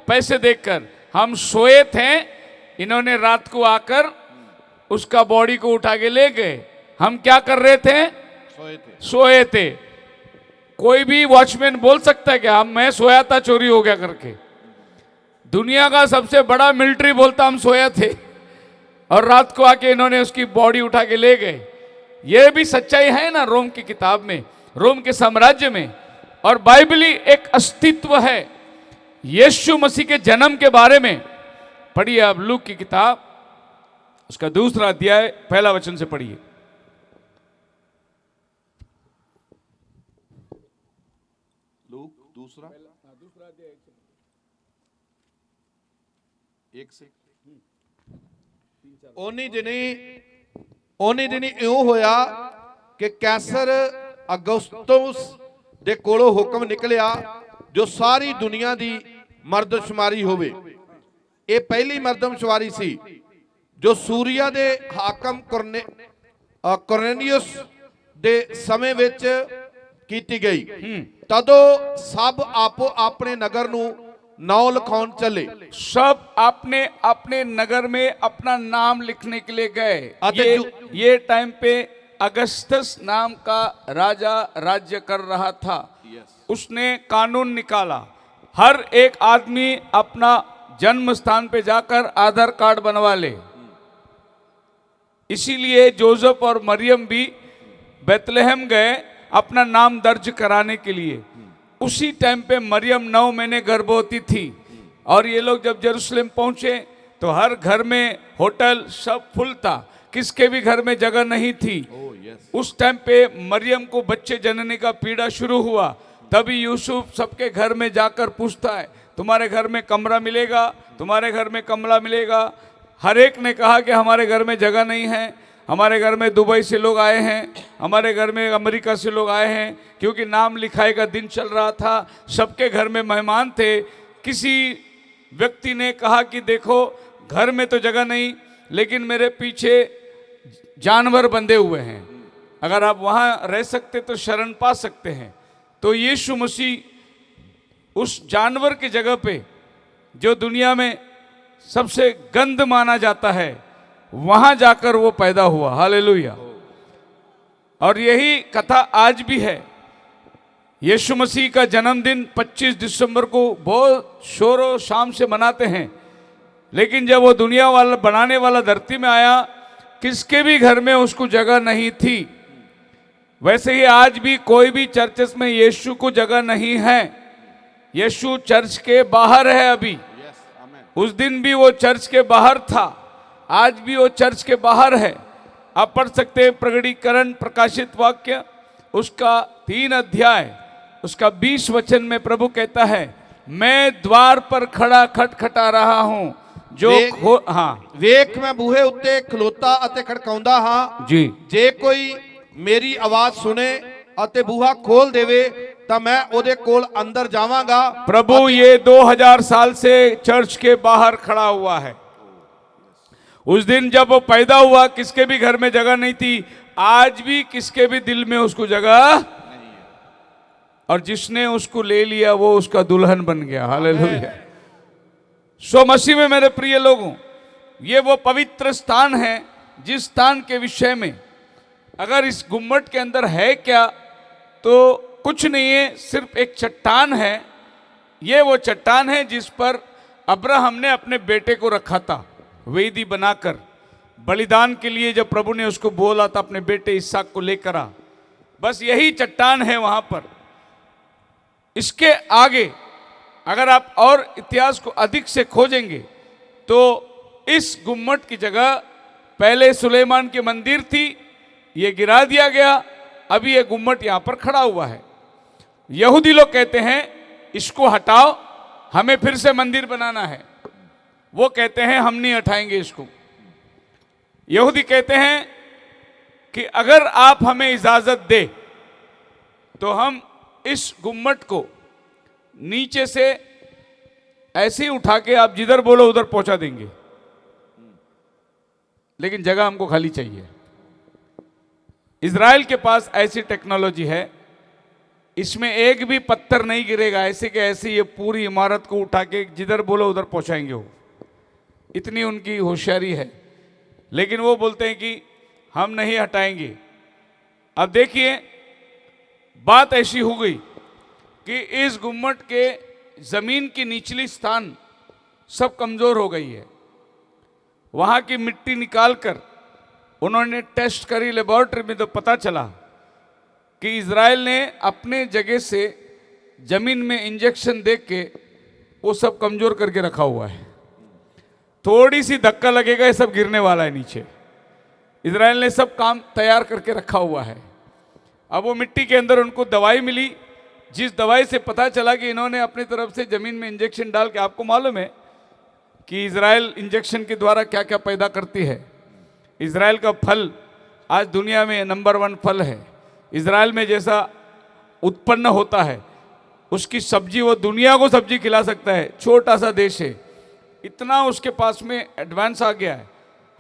पैसे देखकर, हम सोए थे, इन्होंने रात को आकर उसका बॉडी को उठा के ले गए। हम क्या कर रहे थे? सोए थे। कोई भी वॉचमैन बोल सकता है कि हम मैं सोया था, चोरी हो गया करके? दुनिया का सबसे बड़ा मिलिट्री बोलता हम सोया थे, और रात को आके इन्होंने उसकी बॉडी उठा के ले गए। यह भी सच्चाई है ना रोम की किताब में, रोम के साम्राज्य में। और बाइबली एक अस्तित्व है। यीशु मसीह के जन्म के बारे में पढ़िए आप लूक की किताब, उसका 2 अध्याय 1 वचन से पढ़िए। लूक 2 एक से ओनी दिनी इਉਂ ਹੋਇਆ ਕਿ ਕੈਸਰ ਅਗਸਤੁਸ ਦੇ ਕੋਲੋਂ ਹੁਕਮ ਨਿਕਲਿਆ ਜੋ ਸਾਰੀ ਦੁਨੀਆ ਦੀ ਮਰਦਮਸ਼ੁਮਾਰੀ ਹੋਵੇ। ਇਹ ਪਹਿਲੀ ਮਰਦਮਸ਼ੁਮਾਰੀ ਸੀ ਜੋ ਸੂਰੀਆ ਦੇ ਹਾਕਮ ਕੁਰਨੇਲੀਅਸ ਦੇ ਸਮੇਂ ਵਿੱਚ ਕੀਤੀ ਗਈ। ਤਦੋਂ ਸਭ ਆਪੋ ਆਪਣੇ ਨਗਰ ਨੂੰ नाव लिखाउन चले। सब अपने अपने नगर में अपना नाम लिखने के लिए गए। ये टाइम पे अगस्तस नाम का राजा राज्य कर रहा था। उसने कानून निकाला, हर एक आदमी अपना जन्म स्थान पे जाकर आधार कार्ड बनवा ले। इसीलिए जोसेफ और मरियम भी बेतलेहम गए अपना नाम दर्ज कराने के लिए। उसी टाइम पे मरियम 9 महीने गर्भवती थी, और ये लोग जब यरूशलेम पहुंचे तो हर घर में होटल सब फुल था, किसके भी घर में जगह नहीं थी। उस टाइम पे मरियम को बच्चे जनने का पीड़ा शुरू हुआ। तभी यूसुफ सबके घर में जाकर पूछता है, तुम्हारे घर में कमरा मिलेगा, तुम्हारे घर में कमरा मिलेगा। हर एक ने कहा कि हमारे घर में जगह नहीं है, हमारे घर में दुबई से लोग आए हैं, हमारे घर में अमेरिका से लोग आए हैं, क्योंकि नाम लिखाई का दिन चल रहा था। सबके घर में मेहमान थे। किसी व्यक्ति ने कहा कि देखो घर में तो जगह नहीं, लेकिन मेरे पीछे जानवर बंधे हुए हैं, अगर आप वहाँ रह सकते तो शरण पा सकते हैं। तो यीशु मसीह उस जानवर की जगह पे, जो दुनिया में सबसे गंद माना जाता है, वहां जाकर वो पैदा हुआ। हालेलुया। और यही कथा आज भी है। यीशु मसीह का जन्मदिन 25 दिसंबर को बहुत शोरो शाम से मनाते हैं, लेकिन जब वो दुनिया वाला बनाने वाला धरती में आया, किसके भी घर में उसको जगह नहीं थी। वैसे ही आज भी कोई भी चर्चेस में यीशु को जगह नहीं है। यीशु चर्च के बाहर है अभी। उस दिन भी वो चर्च के बाहर था, आज भी वो चर्च के बाहर है। आप पढ़ सकते हैं प्रकटीकरण प्रकाशित वाक्य उसका 3 अध्याय उसका 20 वचन में प्रभु कहता है, मैं द्वार पर खड़ा खटखटा रहा हूं, जो हाँ वेख मैं बूहे उत्ते खलोता अते खड़काउंदा हां जी, जे कोई मेरी आवाज सुने अते बूहा खोल देवे तो मैं ओदे कोल अंदर जावांगा। प्रभु ये 2000 साल से चर्च के बाहर खड़ा हुआ है। उस दिन जब वो पैदा हुआ किसके भी घर में जगह नहीं थी, आज भी किसके भी दिल में उसको जगह नहीं है। और जिसने उसको ले लिया वो उसका दुल्हन बन गया। हालेलुया। सो मसीह में मेरे प्रिय लोगों, ये वो पवित्र स्थान है जिस स्थान के विषय में अगर इस गुम्मट के अंदर है क्या, तो कुछ नहीं है, सिर्फ एक चट्टान है। ये वो चट्टान है जिस पर अब्राहम ने अपने बेटे को रखा था वेदी बनाकर बलिदान के लिए। जब प्रभु ने उसको बोला था अपने बेटे इसहाक को लेकर आ, बस यही चट्टान है वहां पर। इसके आगे अगर आप और इतिहास को अधिक से खोजेंगे तो इस गुम्मट की जगह पहले सुलेमान की मंदिर थी, ये गिरा दिया गया, अभी ये गुम्मट यहां पर खड़ा हुआ है। यहूदी लोग कहते हैं इसको हटाओ, हमें फिर से मंदिर बनाना है। वो कहते हैं हम नहीं हटाएंगे इसको। यहूदी कहते हैं कि अगर आप हमें इजाजत दे तो हम इस गुम्मट को नीचे से ऐसे ही उठा के आप जिधर बोलो उधर पहुंचा देंगे, लेकिन जगह हमको खाली चाहिए। इजराइल के पास ऐसी टेक्नोलॉजी है, इसमें एक भी पत्थर नहीं गिरेगा, ऐसे के ऐसे ये पूरी इमारत को उठा के जिधर बोलो उधर पहुंचाएंगे वो। इतनी उनकी होशियारी है। लेकिन वो बोलते हैं कि हम नहीं हटाएंगे। अब देखिए, बात ऐसी हो गई कि इस गुम्मट के जमीन की निचली स्थान सब कमजोर हो गई है। वहां की मिट्टी निकालकर उन्होंने टेस्ट करी लेबोरेटरी में, तो पता चला कि इजराइल ने अपने जगह से जमीन में इंजेक्शन देख के वो सब कमजोर करके रखा हुआ है। थोड़ी सी धक्का लगेगा ये सब गिरने वाला है नीचे। इजराइल ने सब काम तैयार करके रखा हुआ है। अब वो मिट्टी के अंदर उनको दवाई मिली, जिस दवाई से पता चला कि इन्होंने अपनी तरफ से जमीन में इंजेक्शन डाल के, आपको मालूम है कि इजराइल इंजेक्शन के द्वारा क्या क्या पैदा करती है। इजराइल का फल आज दुनिया में नंबर 1 फल है। इजराइल में जैसा उत्पन्न होता है उसकी सब्जी वो दुनिया को सब्जी खिला सकता है। छोटा सा देश है, इतना उसके पास में एडवांस आ गया है।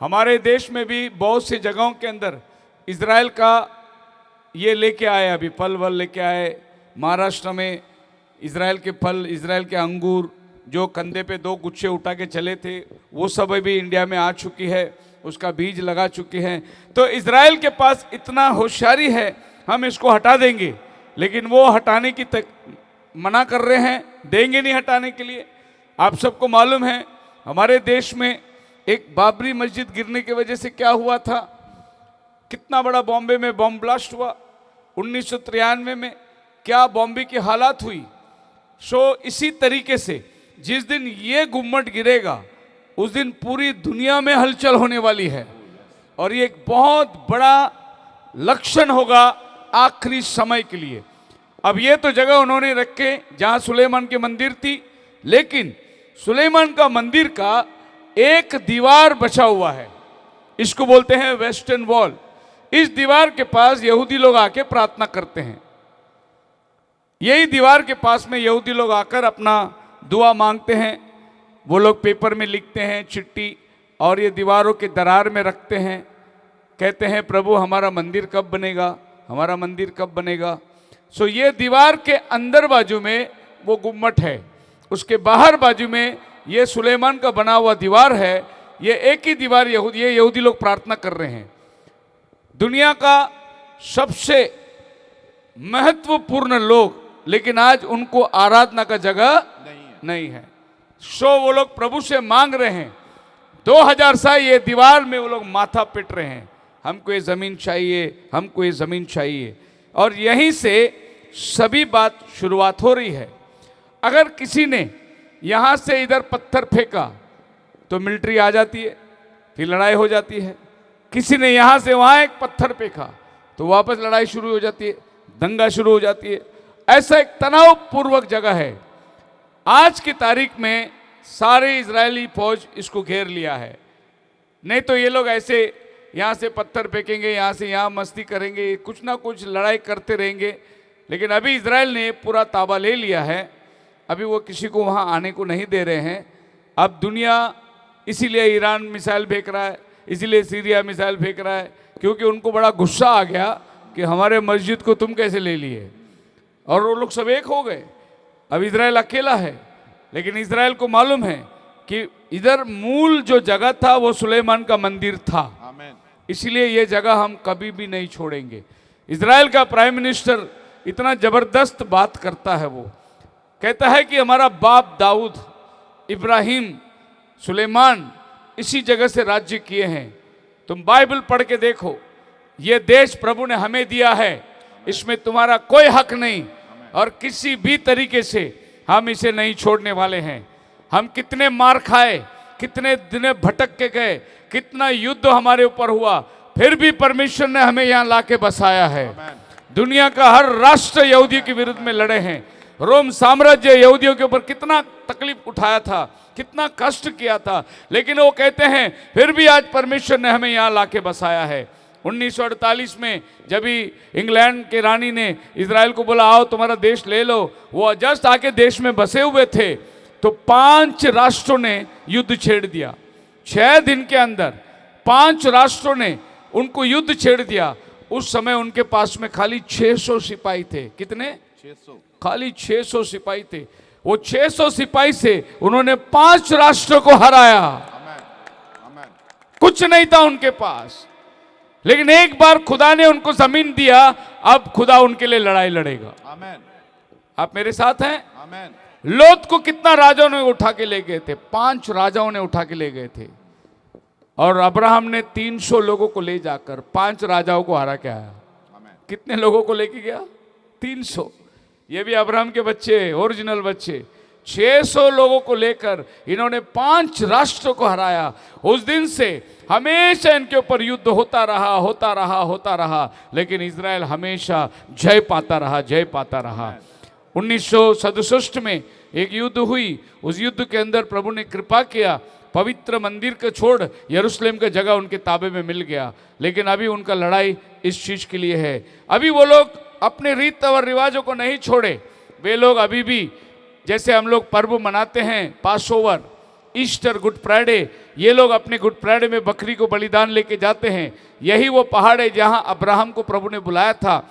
हमारे देश में भी बहुत सी जगहों के अंदर इजराइल का ये लेके आए, अभी फल वल लेके आए। महाराष्ट्र में इजराइल के फल, इजराइल के अंगूर जो कंधे पे 2 गुच्छे उठा के चले थे, वो सब अभी इंडिया में आ चुकी है, उसका बीज लगा चुकी है। तो इजराइल के पास इतना होशियारी है, हम इसको हटा देंगे, लेकिन वो हटाने की मना कर रहे हैं, देंगे नहीं हटाने के लिए। आप सबको मालूम है हमारे देश में एक बाबरी मस्जिद गिरने की वजह से क्या हुआ था, कितना बड़ा बॉम्बे में बॉम्ब ब्लास्ट हुआ 1993 में, क्या बॉम्बे की हालात हुई। इसी तरीके से जिस दिन ये गुम्मट गिरेगा उस दिन पूरी दुनिया में हलचल होने वाली है, और ये एक बहुत बड़ा लक्षण होगा आखिरी समय के लिए। अब ये तो जगह उन्होंने रखे जहां सुलेमान की मंदिर थी, लेकिन सुलेमान का मंदिर का एक दीवार बचा हुआ है, इसको बोलते हैं वेस्टर्न वॉल। इस दीवार के पास यहूदी लोग आके प्रार्थना करते हैं। यही दीवार के पास में यहूदी लोग आकर अपना दुआ मांगते हैं। वो लोग पेपर में लिखते हैं चिट्ठी, और ये दीवारों के दरार में रखते हैं। कहते हैं प्रभु हमारा मंदिर कब बनेगा, हमारा मंदिर कब बनेगा। ये दीवार के अंदर बाजू में वो गुम्मट है, उसके बाहर बाजू में ये सुलेमान का बना हुआ दीवार है। ये एक ही दीवार ये यहूदी लोग प्रार्थना कर रहे हैं। दुनिया का सबसे महत्वपूर्ण लोग, लेकिन आज उनको आराधना का जगह नहीं है। वो लोग प्रभु से मांग रहे हैं, 2000 साल ये दीवार में वो लोग माथा पिट रहे हैं, हमको ये जमीन चाहिए, हमको ये जमीन चाहिए। और यहीं से सभी बात शुरुआत हो रही है। अगर किसी ने यहां से इधर पत्थर फेंका तो मिलिट्री आ जाती है, फिर लड़ाई हो जाती है। किसी ने यहां से वहां एक पत्थर फेंका तो वापस लड़ाई शुरू हो जाती है, दंगा शुरू हो जाती है। ऐसा एक तनावपूर्वक जगह है। आज की तारीख में सारे इजरायली फौज इसको घेर लिया है। नहीं तो ये लोग ऐसे यहाँ से पत्थर फेंकेंगे, यहाँ से यहाँ मस्ती करेंगे, कुछ ना कुछ लड़ाई करते रहेंगे। लेकिन अभी इजराइल ने पूरा ताबा ले लिया है, अभी वो किसी को वहाँ आने को नहीं दे रहे हैं। अब दुनिया इसीलिए ईरान मिसाइल फेंक रहा है, इसीलिए सीरिया मिसाइल फेंक रहा है, क्योंकि उनको बड़ा गुस्सा आ गया कि हमारे मस्जिद को तुम कैसे ले लिए, और वो लोग सब एक हो गए। अब इजराइल अकेला है, लेकिन इजराइल को मालूम है कि इधर मूल जो जगह था वो सुलेमान का मंदिर था, इसलिए ये जगह हम कभी भी नहीं छोड़ेंगे। इजराइल का प्राइम मिनिस्टर इतना जबरदस्त बात करता है, वो कहता है कि हमारा बाप दाऊद, इब्राहिम, सुलेमान इसी जगह से राज्य किए हैं। तुम बाइबल पढ़ के देखो, ये देश प्रभु ने हमें दिया है, इसमें तुम्हारा कोई हक नहीं, और किसी भी तरीके से हम इसे नहीं छोड़ने वाले हैं। हम कितने मार खाए, कितने दिन भटक के गए, कितना युद्ध हमारे ऊपर हुआ, फिर भी परमेश्वर ने हमें यहाँ लाके बसाया है। दुनिया का हर राष्ट्र यहूदियों के विरुद्ध में लड़े हैं। रोम साम्राज्य यहूदियों के ऊपर कितना तकलीफ उठाया था, कितना कष्ट किया था, लेकिन वो कहते हैं फिर भी आज परमेश्वर ने हमें यहाँ लाके बसाया है। 1948 में जब भी इंग्लैंड के रानी ने इजराइल को बोला आओ तुम्हारा देश ले लो, वो जस्ट आके देश में बसे हुए थे तो 5 राष्ट्रों ने युद्ध छेड़ दिया। 6 दिन के अंदर 5 राष्ट्रों ने उनको युद्ध छेड़ दिया। उस समय उनके पास में खाली 600 सिपाही थे। कितने? 600। खाली 600 सिपाही थे। वो 600 सिपाही से उन्होंने 5 राष्ट्रों को हराया। कुछ नहीं था उनके पास, लेकिन एक बार खुदा ने उनको जमीन दिया, अब खुदा उनके लिए लड़ाई लड़ेगा। आमेन। आप मेरे साथ हैं? आमेन। लोत को कितना राजाओं ने उठा के ले गए थे? 5 राजाओं ने उठा के ले गए थे, और अब्राहम ने 300 लोगों को ले जाकर 5 राजाओं को हरा के आया। कितने लोगों को लेके गया? 300। ये भी अब्राहम के बच्चे, ओरिजिनल बच्चे। 600 लोगों को लेकर इन्होंने 5 राष्ट्रों को हराया। उस दिन से हमेशा इनके ऊपर युद्ध होता रहा, होता रहा, होता रहा, लेकिन इजराइल हमेशा जय पाता रहा, जय पाता रहा। 1967 में एक युद्ध हुई। उस युद्ध के अंदर प्रभु ने कृपा किया, पवित्र मंदिर को छोड़ यरूशलेम का जगह उनके ताबे में मिल गया। लेकिन अभी उनका लड़ाई इस चीज के लिए है। अभी वो लोग अपने रीत और रिवाजों को नहीं छोड़े। वे लोग अभी भी, जैसे हम लोग पर्व मनाते हैं, पास ओवर, ईस्टर, गुड फ्राइडे, ये लोग अपने गुड फ्राइडे में बकरी को बलिदान लेके जाते हैं। यही वो पहाड़ है जहां अब्राहम को प्रभु ने बुलाया था।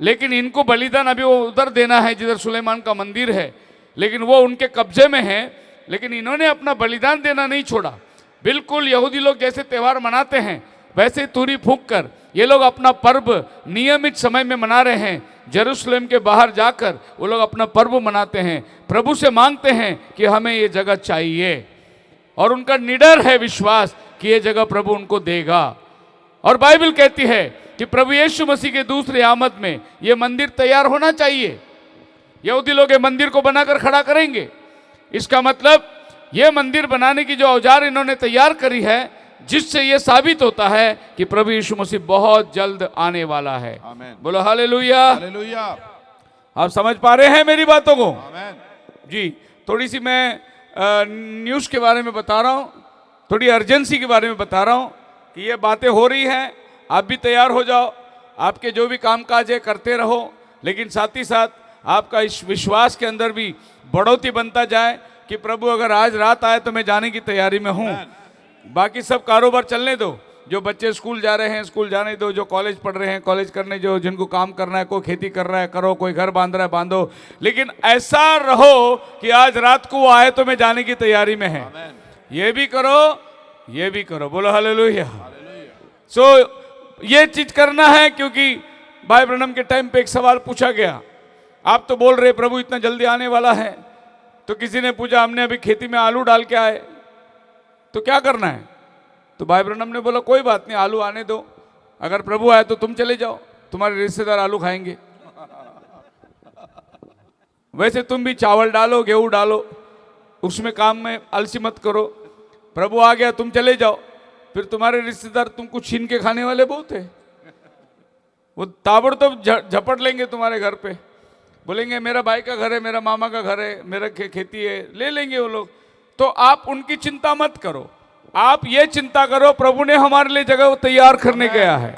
लेकिन इनको बलिदान अभी वो उधर देना है जिधर सुलेमान का मंदिर है, लेकिन वो उनके कब्जे में है। लेकिन इन्होंने अपना बलिदान देना नहीं छोड़ा। बिल्कुल यहूदी लोग जैसे त्यौहार मनाते हैं वैसे तुरी फूंक कर ये लोग अपना पर्व नियमित समय में मना रहे हैं। जेरूशलेम के बाहर जाकर वो लोग अपना पर्व मनाते हैं, प्रभु से मांगते हैं कि हमें ये जगह चाहिए, और उनका निडर है विश्वास कि ये जगह प्रभु उनको देगा। और बाइबल कहती है कि प्रभु यीशु मसीह के दूसरी आमद में ये मंदिर तैयार होना चाहिए। यहूदी लोग ये मंदिर को बनाकर खड़ा करेंगे। इसका मतलब ये मंदिर बनाने की जो औजार इन्होंने तैयार करी है, जिससे ये साबित होता है कि प्रभु यीशु मसीह बहुत जल्द आने वाला है। आमेन। बोलो हालेलुया, हालेलुया। आप समझ पा रहे हैं मेरी बातों को? आमेन। जी, थोड़ी सी मैं न्यूज़ के बारे में बता रहा हूँ, थोड़ी अर्जेंसी के बारे में बता रहा हूँ कि ये बातें हो रही हैं। आप भी तैयार हो जाओ, आपके जो भी कामकाज है करते रहो, लेकिन साथ ही साथ आपका इस विश्वास के अंदर भी बढ़ोतरी बनता जाए कि प्रभु अगर आज रात आए तो मैं जाने की तैयारी में हूँ। बाकी सब कारोबार चलने दो, जो बच्चे स्कूल जा रहे हैं स्कूल जाने दो, जो कॉलेज पढ़ रहे हैं कॉलेज करने, जो जिनको काम करना है, कोई खेती कर रहा है करो, कोई घर बांध रहा है बांधो, लेकिन ऐसा रहो कि आज रात को वो आए तो मैं जाने की तैयारी में है। ये भी करो, ये भी करो। बोलो हालेलुया। सो ये चीज करना है, क्योंकि भाई ब्रनम के टाइम पे एक सवाल पूछा गया, आप तो बोल रहे प्रभु इतना जल्दी आने वाला है, तो किसी ने पूछा हमने अभी खेती में आलू डाल के आए तो क्या करना है? तो भाई ब्रनम ने बोला कोई बात नहीं, आलू आने दो, अगर प्रभु आए तो तुम चले जाओ, तुम्हारे रिश्तेदार आलू खाएंगे। वैसे तुम भी चावल डालो, गेहूं डालो, उसमें काम में आलसी मत करो। प्रभु आ गया तुम चले जाओ, फिर तुम्हारे रिश्तेदार तुमको छीन के खाने वाले बहुत है। वो ताबड़तोड़ झपट लेंगे तुम्हारे घर पे, बोलेंगे मेरा भाई का घर है, मेरा मामा का घर है, मेरा खेती है, ले लेंगे वो लोग। तो आप उनकी चिंता मत करो, आप ये चिंता करो प्रभु ने हमारे लिए जगह तैयार करने गया है।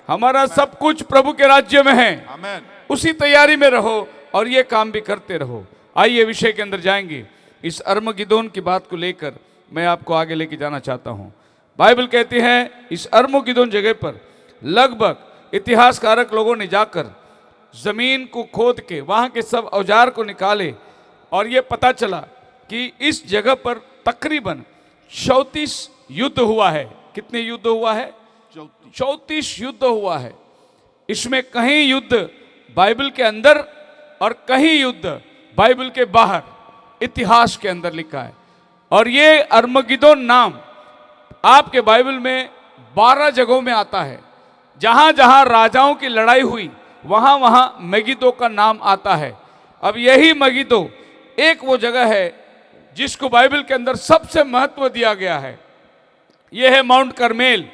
हमारा सब कुछ प्रभु के राज्य में है। आमेन। उसी तैयारी में रहो और ये काम भी करते रहो। आइए विषय के अंदर जाएंगे। इस अर्मगिदोन की बात को लेकर मैं आपको आगे लेके जाना चाहता हूँ। बाइबल कहती है इस अर्मगिदोन जगह पर लगभग इतिहासकारक लोगों ने जाकर जमीन को खोद के वहां के सब औजार को निकाले, और ये पता चला कि इस जगह पर तकरीबन 34 युद्ध हुआ है। कितने युद्ध हुआ है? 34 युद्ध हुआ है। इसमें कहीं युद्ध बाइबल के अंदर और कहीं युद्ध बाइबल के बाहर इतिहास के अंदर लिखा है। और ये अर्मगिदोन नाम आपके बाइबल में 12 जगहों में आता है। जहां जहां राजाओं की लड़ाई हुई वहां वहां मगिदो का नाम आता है। अब यही मगिदो एक वो जगह है जिसको बाइबल के अंदर सबसे महत्व दिया गया है। यह है माउंट करमेल,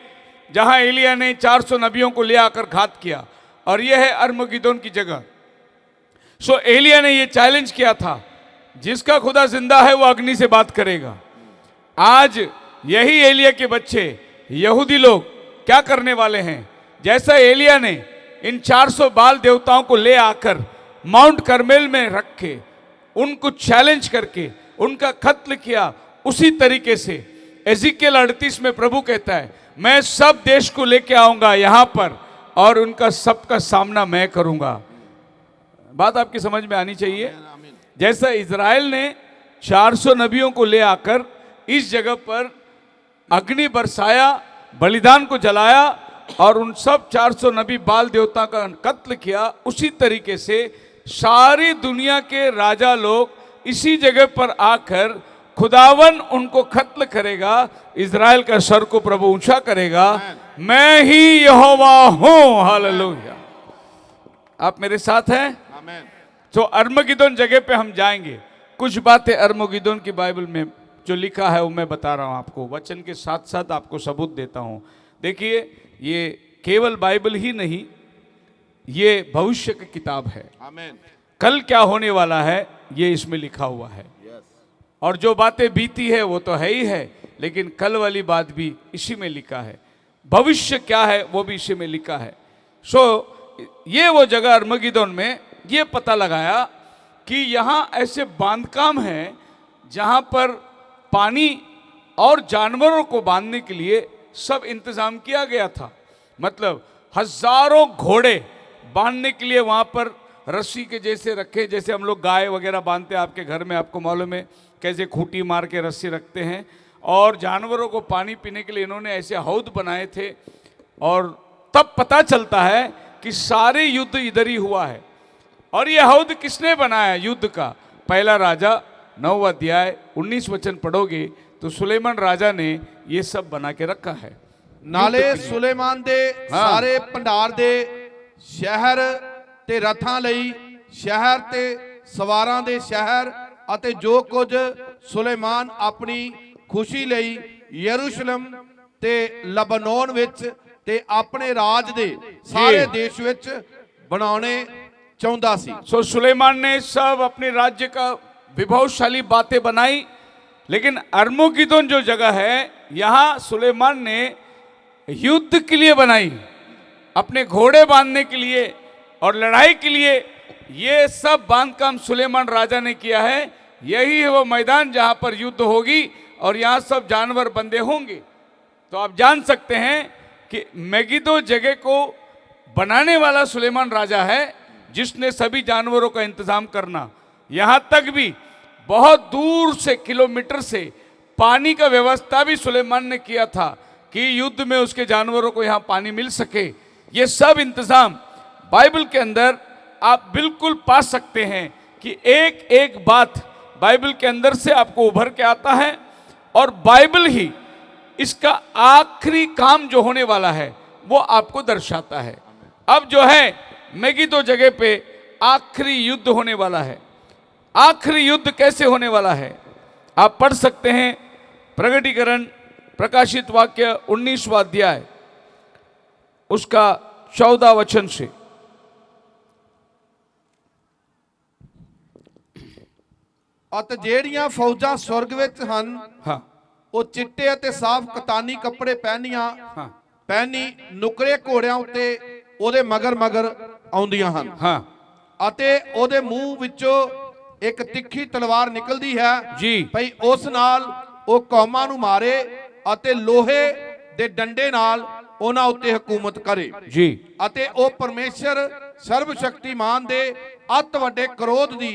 जहां एलिया ने 400 नबियों को ले आकर घात किया। और यह है अर्मगिदोन की जगह। सो एलिया ने यह चैलेंज किया था, जिसका खुदा जिंदा है वो अग्नि से बात करेगा। आज यही एलिया के बच्चे यहूदी लोग क्या करने वाले हैं? जैसा एलिया ने इन 400 बाल देवताओं को ले आकर माउंट करमेल में रख के उनको चैलेंज करके उनका कत्ल किया, उसी तरीके से एजिकियल 38 में प्रभु कहता है, मैं सब देश को लेके आऊंगा यहां पर और उनका सबका सामना मैं करूंगा। बात आपकी समझ में आनी चाहिए। जैसा इज़राइल ने 400 नबियों को ले आकर इस जगह पर अग्नि बरसाया, बलिदान को जलाया और उन सब 400 नबी बाल देवता का कत्ल किया, उसी तरीके से सारी दुनिया के राजा लोग इसी जगह पर आकर खुदावन उनको कत्ल करेगा, इज़राइल का सर को प्रभु ऊंचा करेगा, मैं ही यहोवा हूं। हालेलुया। आप मेरे साथ हैं? तो अर्मगिदोन जगह पे हम जाएंगे। कुछ बातें अर्मगिदोन की बाइबल में जो लिखा है वो मैं बता रहा हूं आपको, वचन के साथ साथ आपको सबूत देता हूं। देखिए, ये केवल बाइबल ही नहीं, ये भविष्य की किताब है। कल क्या होने वाला है ये इसमें लिखा हुआ है। और जो बातें बीती है वो तो है ही है, लेकिन कल वाली बात भी इसी में लिखा है। भविष्य क्या है वो भी इसी में लिखा है। ये वो जगह अर्मगिदोन में ये पता लगाया कि यहाँ ऐसे बांधकाम हैं जहाँ पर पानी और जानवरों को बांधने के लिए सब इंतजाम किया गया था। मतलब हजारों घोड़े बांधने के लिए वहाँ पर रस्सी के जैसे रखे, जैसे हम लोग गाय वगैरह बांधते हैं आपके घर में, आपको मालूम है कैसे खूंटी मार के रस्सी रखते हैं। और जानवरों को पानी पीने के लिए इन्होंने ऐसे हौद बनाए थे। और तब पता चलता है कि सारे युद्ध इधर ही हुआ है। और ये हौद किसने बनाया युद्ध का? पहला राजा 9 अध्याय 19 वचन पढ़ोगे तो सुलेमान राजा ने ये सब बना के रखा है। नाले सुलेमान दे सारे भंडार दे शहर ते रथां लई शहर ते सवारां दे शहर ਅਤੇ ਜੋ ਕੁਝ ਸੁਲੇਮਾਨ ਆਪਣੀ ਖੁਸ਼ੀ ਲਈ ਯਰੂਸ਼ਲਮ ਤੇ ਲਬਨਾਨ ਵਿੱਚ ਤੇ ਆਪਣੇ ਰਾਜ ਦੇ ਸਾਰੇ ਦੇਸ਼ ਵਿੱਚ ਬਣਾਉਣੇ ਚਾਹੁੰਦਾ ਸੀ। सो सुलेमान ने सब अपने राज्य का विभवशाली बातें बनाई, लेकिन अर्मगिदोन जो जगह है यहाँ सुलेमान ने युद्ध के लिए बनाई, अपने घोड़े बांधने के लिए और लड़ाई के लिए। ये सब बांधकाम सुलेमान राजा ने किया है। यही है वो मैदान जहां पर युद्ध होगी और यहां सब जानवर बंधे होंगे। तो आप जान सकते हैं कि मेगिदो जगह को बनाने वाला सुलेमान राजा है, जिसने सभी जानवरों का इंतजाम करना, यहां तक भी बहुत दूर से किलोमीटर से पानी का व्यवस्था भी सुलेमान ने किया था कि युद्ध में उसके जानवरों को यहां पानी मिल सके। ये सब इंतजाम बाइबल के अंदर आप बिल्कुल पा सकते हैं कि एक एक बात बाइबल के अंदर से आपको उभर के आता है। और बाइबल ही इसका आखिरी काम जो होने वाला है वो आपको दर्शाता है। अब जो है मेगिदो जगह पे आखिरी युद्ध होने वाला है। आखिरी युद्ध कैसे होने वाला है आप पढ़ सकते हैं, प्रकटीकरण प्रकाशित वाक्य 19वां अध्याय उसका 14 वचन से। ਅਤੇ ਜਿਹੜੀਆਂ ਫੌਜਾਂ ਸੁਰਗ ਵਿੱਚ ਹਨ ਉਹ ਚਿੱਟੇ ਅਤੇ ਸਾਫ਼ ਕਤਾਨੀ ਕੱਪੜੇ ਪਹਿਨੀ ਨੁਕਰੇ ਘੋੜਿਆਂ ਉੱਤੇ ਉਹਦੇ ਮਗਰ ਆਉਂਦੀਆਂ ਹਨ ਅਤੇ ਉਹਦੇ ਮੂੰਹ ਵਿੱਚੋਂ ਇੱਕ ਤਿੱਖੀ ਤਲਵਾਰ ਨਿਕਲਦੀ ਹੈ ਭਈ ਉਸ ਨਾਲ ਉਹ ਕੌਮਾਂ ਨੂੰ ਮਾਰੇ ਅਤੇ ਲੋਹੇ ਦੇ ਡੰਡੇ ਨਾਲ ਉਹਨਾਂ ਉੱਤੇ ਹਕੂਮਤ ਕਰੇ ਅਤੇ ਉਹ ਪਰਮੇਸ਼ਰ ਸਰਬ ਸ਼ਕਤੀਮਾਨ ਦੇ अत वड्डे क्रोध दी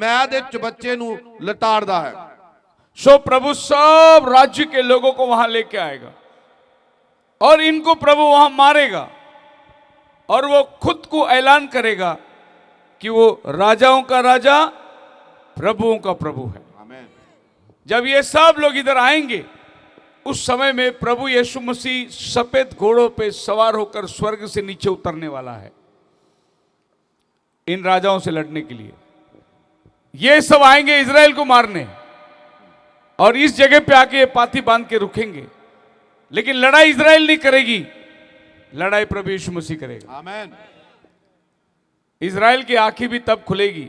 मैद चबच्चे नू लताड़दा है। सो प्रभु सब राज्य के लोगों को वहां लेके आएगा और इनको प्रभु वहां मारेगा और वो खुद को ऐलान करेगा कि वो राजाओं का राजा प्रभुओं का प्रभु है। जब ये सब लोग इधर आएंगे उस समय में प्रभु यीशु मसीह सफेद घोड़ों पे सवार होकर स्वर्ग से नीचे उतरने वाला है इन राजाओं से लड़ने के लिए। ये सब आएंगे इजराइल को मारने और इस जगह पे आके पाथी बांध के रुकेंगे, लेकिन लड़ाई इजराइल नहीं करेगी, लड़ाई प्रभु यीशु मसीह करेगा। आमीन। इज़राइल की आंखें भी तब खुलेगी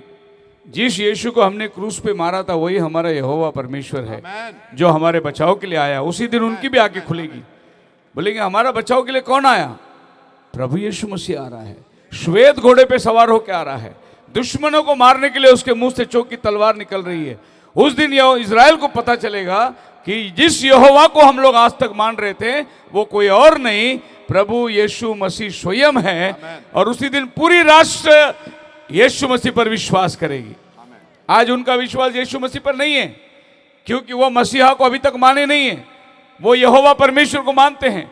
जिस यीशु को हमने क्रूस पे मारा था वही हमारा यहोवा परमेश्वर है जो हमारे बचाव के लिए आया। उसी दिन उनकी भी आंखें खुलेगी। बोलेंगे हमारा बचाव के लिए कौन आया? प्रभु यीशु मसीह आ रहा है, श्वेत घोड़े पे सवार होकर आ रहा है। दुश्मनों को मारने के लिए उसके मुंह से चोक की तलवार निकल रही है। उस दिन इज़राइल को पता चलेगा कि जिस यहोवा को हम लोग आज तक मान रहे थे वो कोई और नहीं, प्रभु यीशु मसीह स्वयं है। और उसी दिन पूरी राष्ट्र यीशु मसीह पर विश्वास करेगी। आज उनका विश्वास यीशु मसीह पर नहीं है क्योंकि वो मसीहा को अभी तक माने नहीं है। वो यहोवा परमेश्वर को मानते हैं,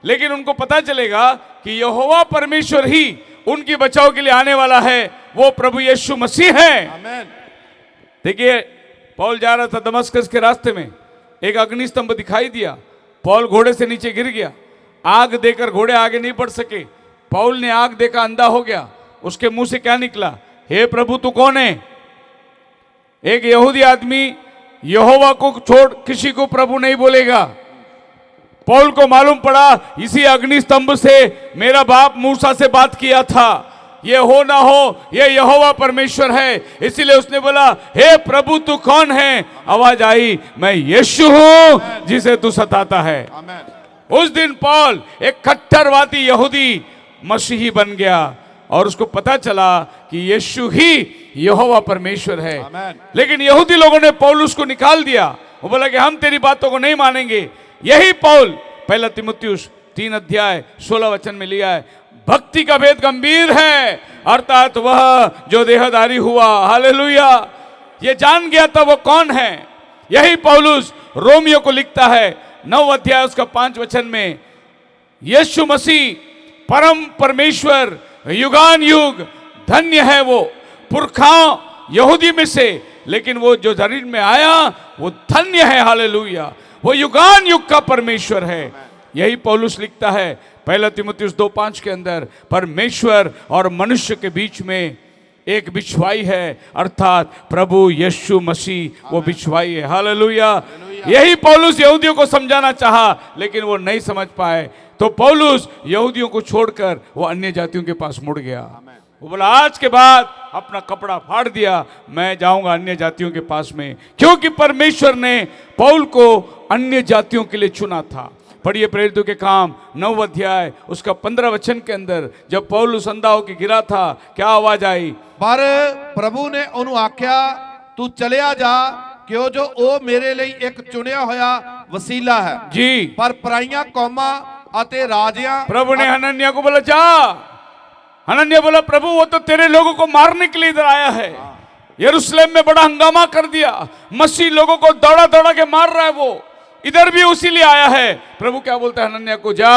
लेकिन उनको पता चलेगा कि यहोवा परमेश्वर ही उनकी बचाव के लिए आने वाला है, वो प्रभु यीशु मसीह है। देखिए, पौल जा रहा था दमस्कस के रास्ते में, एक अग्नि स्तंभ दिखाई दिया। पौल घोड़े से नीचे गिर गया। आग देकर घोड़े आगे नहीं बढ़ सके। पौल ने आग देखा, अंधा हो गया। उसके मुंह से क्या निकला? हे प्रभु तू कौन है? एक यहूदी आदमी यहोवा को छोड़ किसी को प्रभु नहीं बोलेगा। पौल को मालूम पड़ा इसी अग्नि स्तंभ से मेरा बाप मूसा से बात किया था, ये हो ना हो ये यहोवा परमेश्वर है। इसीलिए उसने बोला हे प्रभु तू कौन है? आवाज आई मैं यीशु हूं जिसे तू सताता है। उस दिन पौल एक कट्टरवादी यहूदी मसीही बन गया और उसको पता चला कि यीशु ही यहोवा परमेश्वर है। लेकिन यहूदी लोगों ने पौलुस को निकाल दिया। वो बोला कि हम तेरी बातों को नहीं मानेंगे। यही पौल पहला तीमुथियुस 3 अध्याय 16 वचन में लिया है। भक्ति का भेद गंभीर है, अर्थात वह जो देहधारी हुआ, हालेलुया, ये जान गया था वो कौन है। यही पौलुस रोमियो को लिखता है 9 अध्याय उसका 5 वचन में, यीशु मसीह परम परमेश्वर युगान युग धन्य है वो पुरखा यहूदी में से, लेकिन वो जो शरीर में आया वो धन्य है, हालेलुया, वो युगान युग का परमेश्वर है। यही पौलुस लिखता है पहला तीमुथियुस 2:5 के अंदर, परमेश्वर और मनुष्य के बीच में एक बिछवाई है, अर्थात प्रभु यीशु मसीह वो बिछवाई है, हालेलुया। यही पौलुस यहूदियों को समझाना चाहा, लेकिन वो नहीं समझ पाए। तो पौलुस यहूदियों को छोड़कर वो अन्य जातियों के पास मुड़ गया। वो बोला आज के बाद अपना कपड़ा फाड़ दिया, मैं जाऊंगा अन्य जातियों के पास में, क्योंकि परमेश्वर ने पौल को अन्य जातियों के लिए चुना था। पढ़िए प्रेरितों के काम 9 अध्याय उसका 15 वचन के अंदर, जब पौलुस अंधा होकर गिरा था, क्या आवाज आई? पर प्रभु ने ਉਹਨੂੰ ਆਖਿਆ ਤੂੰ ਚਲਿਆ ਜਾ, ਕਿਉਂ ਜੋ ਉਹ ਮੇਰੇ ਲਈ ਇੱਕ ਚੁਣਿਆ ਹੋਇਆ ਵਸੀਲਾ ਹੈ जी। ਪਰ ਪਰਾਈਆਂ ਕੌਮਾਂ ਅਤੇ ਰਾਜਿਆਂ। प्रभु ने हनन्याह को बोला जा। हनन्याह बोला प्रभु वो तो तेरे लोगों को मारने के लिए इधर आया है। यरूशलेम में बड़ा हंगामा कर दिया, मसीह लोगों को दौड़ा दौड़ा के मार रहा है, वो इधर भी उसी लिए आया है। प्रभु क्या बोलता है हनन्याह को? जा,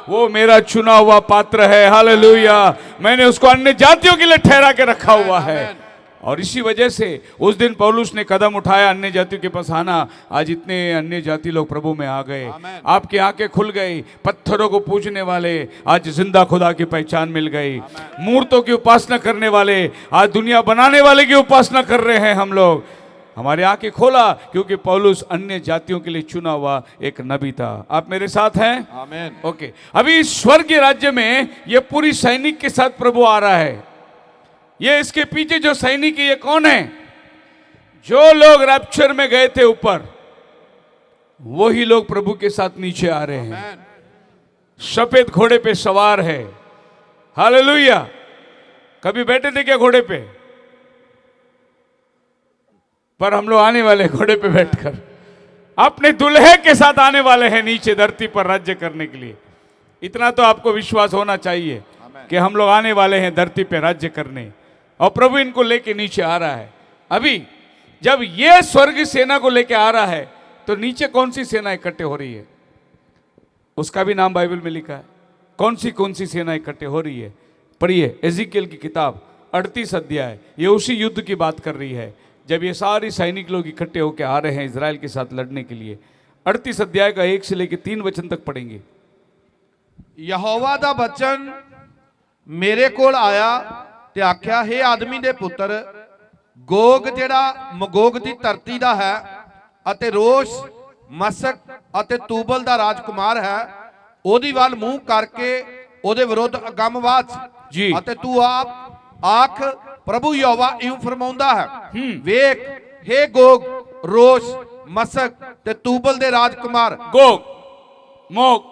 वो मेरा चुना हुआ पात्र है, हालेलुया, मैंने उसको अन्य जातियों के लिए ठहरा के रखा हुआ है। और इसी वजह से उस दिन पौलुस ने कदम उठाया अन्य जातियों के पास आना। आज इतने अन्य जाति लोग प्रभु में आ गए, आपकी आंखें खुल गई। पत्थरों को पूजने वाले आज जिंदा खुदा की पहचान मिल गई। मूर्तों की उपासना करने वाले आज दुनिया बनाने वाले की उपासना कर रहे हैं हम लोग। हमारे आंखें खोला क्योंकि पौलुस अन्य जातियों के लिए चुना हुआ एक नबी था। आप मेरे साथ हैं? आमीन। ओके, अभी स्वर्गीय राज्य में ये पूरी सैनिक के साथ प्रभु आ रहा है। ये इसके पीछे जो सैनिक है ये कौन है? जो लोग रैप्चर में गए थे ऊपर, वही लोग प्रभु के साथ नीचे आ रहे हैं। सफेद घोड़े पे सवार है, हालेलुया। कभी बैठे थे क्या घोड़े पे? पर हम लोग आने वाले घोड़े पे बैठकर अपने दुल्हे के साथ आने वाले हैं नीचे धरती पर राज्य करने के लिए। इतना तो आपको विश्वास होना चाहिए कि हम लोग आने वाले हैं धरती पे राज्य करने, और प्रभु इनको लेके नीचे आ रहा है। अभी जब ये स्वर्गीय सेना को लेके आ रहा है तो नीचे कौन सी सेना इकट्ठे हो रही है? उसका भी नाम बाइबल में लिखा है। कौन सी सेना इकट्ठे हो रही है? पढ़िए एजिकियल की किताब 38 अध्याय, ये उसी युद्ध की बात कर रही है जब ये सारी सैनिक लोग इकट्ठे होकर आ रहे हैं इजराइल के साथ लड़ने के लिए। 38 अध्याय का 1 से लेकर 3 वचन तक पढ़ेंगे। यहोवा दा वचन मेरे कोल आया ते आख्या, हे आदमी दे पुत्र, गोग जेड़ा मगोग दी धरती दा है अते रोश मसक अते तूबल दा राजकुमार है, ओदी वाल मुंह करके ओदे विरुद्ध अगम वाच जी। अते तू आप आख प्रभु यहोवा इਉਂ फरमाਉਂਦਾ है, वेख हे गोग, रोश, मसक ते तूबल दे राजकुमार। गोग, मोग,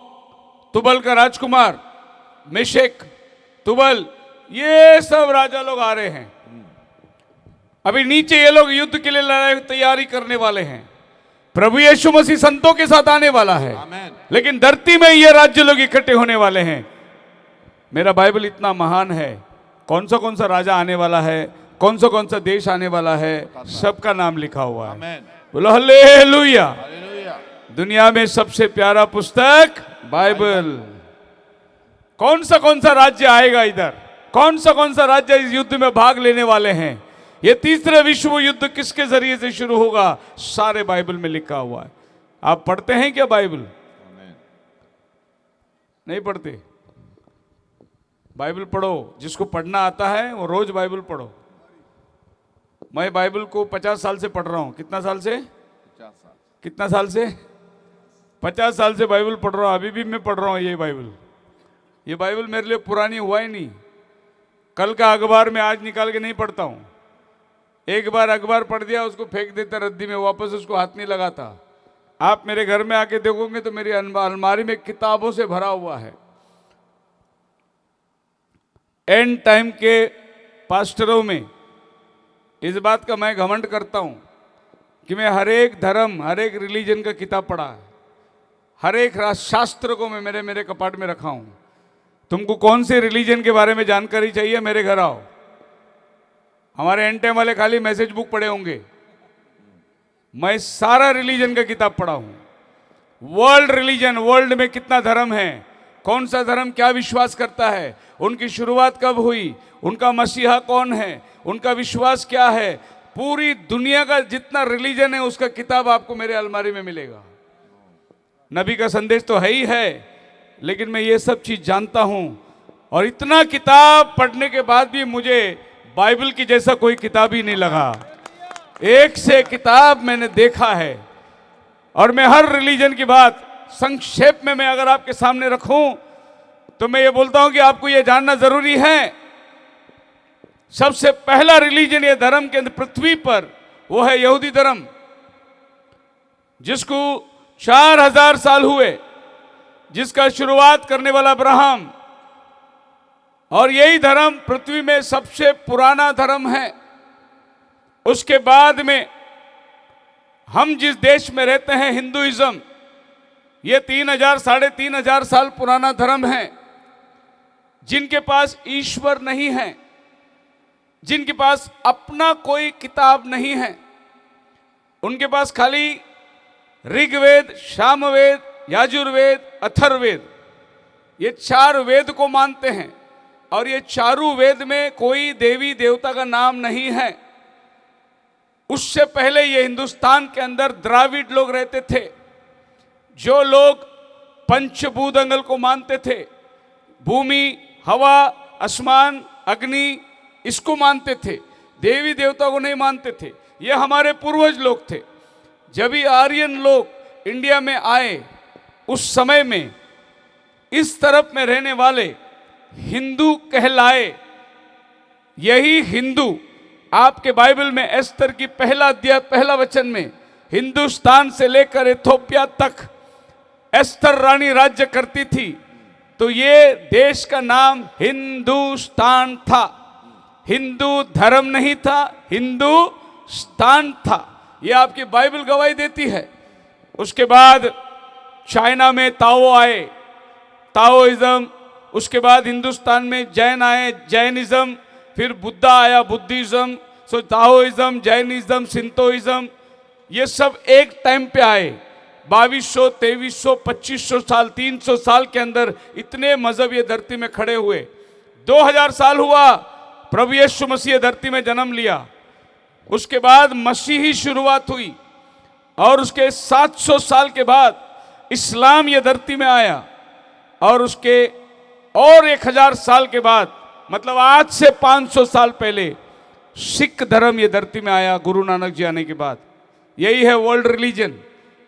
तुबल का राजकुमार, मेशेक, तुबल, ये सब राजा लोग आ रहे हैं। अभी नीचे ये लोग युद्ध के लिए लड़ाई तैयारी करने वाले हैं। प्रभु यीशु मसीह संतों के साथ आने वाला है, लेकिन धरती में ये राज्य लोग इकट्ठे होने वाले हैं। मेरा बाइबल इतना महान है, कौन सा राजा आने वाला है, कौन सा देश आने वाला है, सबका नाम लिखा हुआ है। बोलो हालेलुया। दुनिया में सबसे प्यारा पुस्तक बाइबल। कौन सा राज्य आएगा इधर, कौन सा राज्य इस युद्ध में भाग लेने वाले हैं, ये तीसरे विश्व युद्ध किसके जरिए से शुरू होगा, सारे बाइबल में लिखा हुआ है। आप पढ़ते हैं क्या बाइबल? नहीं पढ़ते? बाइबल पढ़ो, जिसको पढ़ना आता है वो रोज बाइबल पढ़ो। मैं बाइबल को 50 साल से पढ़ रहा हूं। कितना साल से? 50 साल। कितना साल से? 50 साल से बाइबल पढ़ रहा हूं। अभी भी मैं पढ़ रहा हूं ये बाइबल। ये बाइबल मेरे लिए पुरानी हुआ ही नहीं। कल का अखबार में आज निकाल के नहीं पढ़ता हूं। एक बार अखबार पढ़ दिया, उसको फेंक देता रद्दी में, वापस उसको हाथ नहीं लगाता। आप मेरे घर में आके देखोगे तो मेरी अलमारी में किताबों से भरा हुआ है। एंड टाइम के पास्टरों में इस बात का मैं घमंड करता हूं कि मैं हर एक धर्म, हर एक रिलीजन का किताब पढ़ा है। हर एक शास्त्र को मैं मेरे कपाट में रखा हूं। तुमको कौन से रिलीजन के बारे में जानकारी चाहिए, मेरे घर आओ। हमारे एंड टाइम वाले खाली मैसेज बुक पढ़े होंगे, मैं सारा रिलीजन का किताब पढ़ा हूं। वर्ल्ड रिलीजन, वर्ल्ड में कितना धर्म है, कौन सा धर्म क्या विश्वास करता है, उनकी शुरुआत कब हुई, उनका मसीहा कौन है, उनका विश्वास क्या है, पूरी दुनिया का जितना रिलीजन है उसका किताब आपको मेरे अलमारी में मिलेगा। नबी का संदेश तो है ही है, लेकिन मैं ये सब चीज जानता हूं। और इतना किताब पढ़ने के बाद भी मुझे बाइबल की जैसा कोई किताब ही नहीं लगा। एक से किताब मैंने देखा है। और मैं हर रिलीजन की बात संक्षेप में मैं अगर आपके सामने रखूं तो मैं ये बोलता हूं कि आपको ये जानना जरूरी है। सबसे पहला रिलीजन, ये धर्म के पृथ्वी पर, वो है यहूदी धर्म, जिसको 4000 साल हुए, जिसका शुरुआत करने वाला अब्राहम। और यही धर्म पृथ्वी में सबसे पुराना धर्म है। उसके बाद में हम जिस देश में रहते हैं, हिंदुइज्म, ये 3000 साढ़े 3000 साल पुराना धर्म है। जिनके पास ईश्वर नहीं है, जिनके पास अपना कोई किताब नहीं है, उनके पास खाली ऋग्वेद, सामवेद, यजुर्वेद, अथर्ववेद, ये 4 वेद को मानते हैं। और ये चारों वेद में कोई देवी देवता का नाम नहीं है। उससे पहले ये हिंदुस्तान के अंदर द्राविड लोग रहते थे, जो लोग पंचभूतंगल को मानते थे। भूमि, हवा, आसमान, अग्नि, इसको मानते थे, देवी देवता को नहीं मानते थे। ये हमारे पूर्वज लोग थे। जब ही आर्यन लोग इंडिया में आए, उस समय में इस तरफ में रहने वाले हिंदू कहलाए। यही हिंदू आपके बाइबल में एस्तर की पहला अध्याय पहला वचन में, हिंदुस्तान से लेकर इथोपिया तक एस्तर रानी राज्य करती थी, तो ये देश का नाम हिंदुस्तान था। हिंदू धर्म नहीं था, हिंदुस्तान था। ये आपकी बाइबल गवाही देती है। उसके बाद चाइना में ताओ आए, ताओइज्म। उसके बाद हिंदुस्तान में जैन आए, जैनिज्म। फिर बुद्धा आया, बुद्धिज्म। सो ताओइज्म, जैनिज्म, सिंतोइज्म, ये सब एक टाइम पे आए। 2200, 2300, 2500 साल, 300 साल के अंदर इतने मजहब ये धरती में खड़े हुए। 2000 साल हुआ प्रभु यीशु मसीह धरती में जन्म लिया। उसके बाद मसीही शुरुआत हुई, और उसके 700 साल के बाद इस्लाम ये धरती में आया। और उसके और 1000 साल के बाद, मतलब आज से 500 साल पहले, सिख धर्म ये धरती में आया गुरु नानक जी आने के बाद। यही है वर्ल्ड रिलीजन।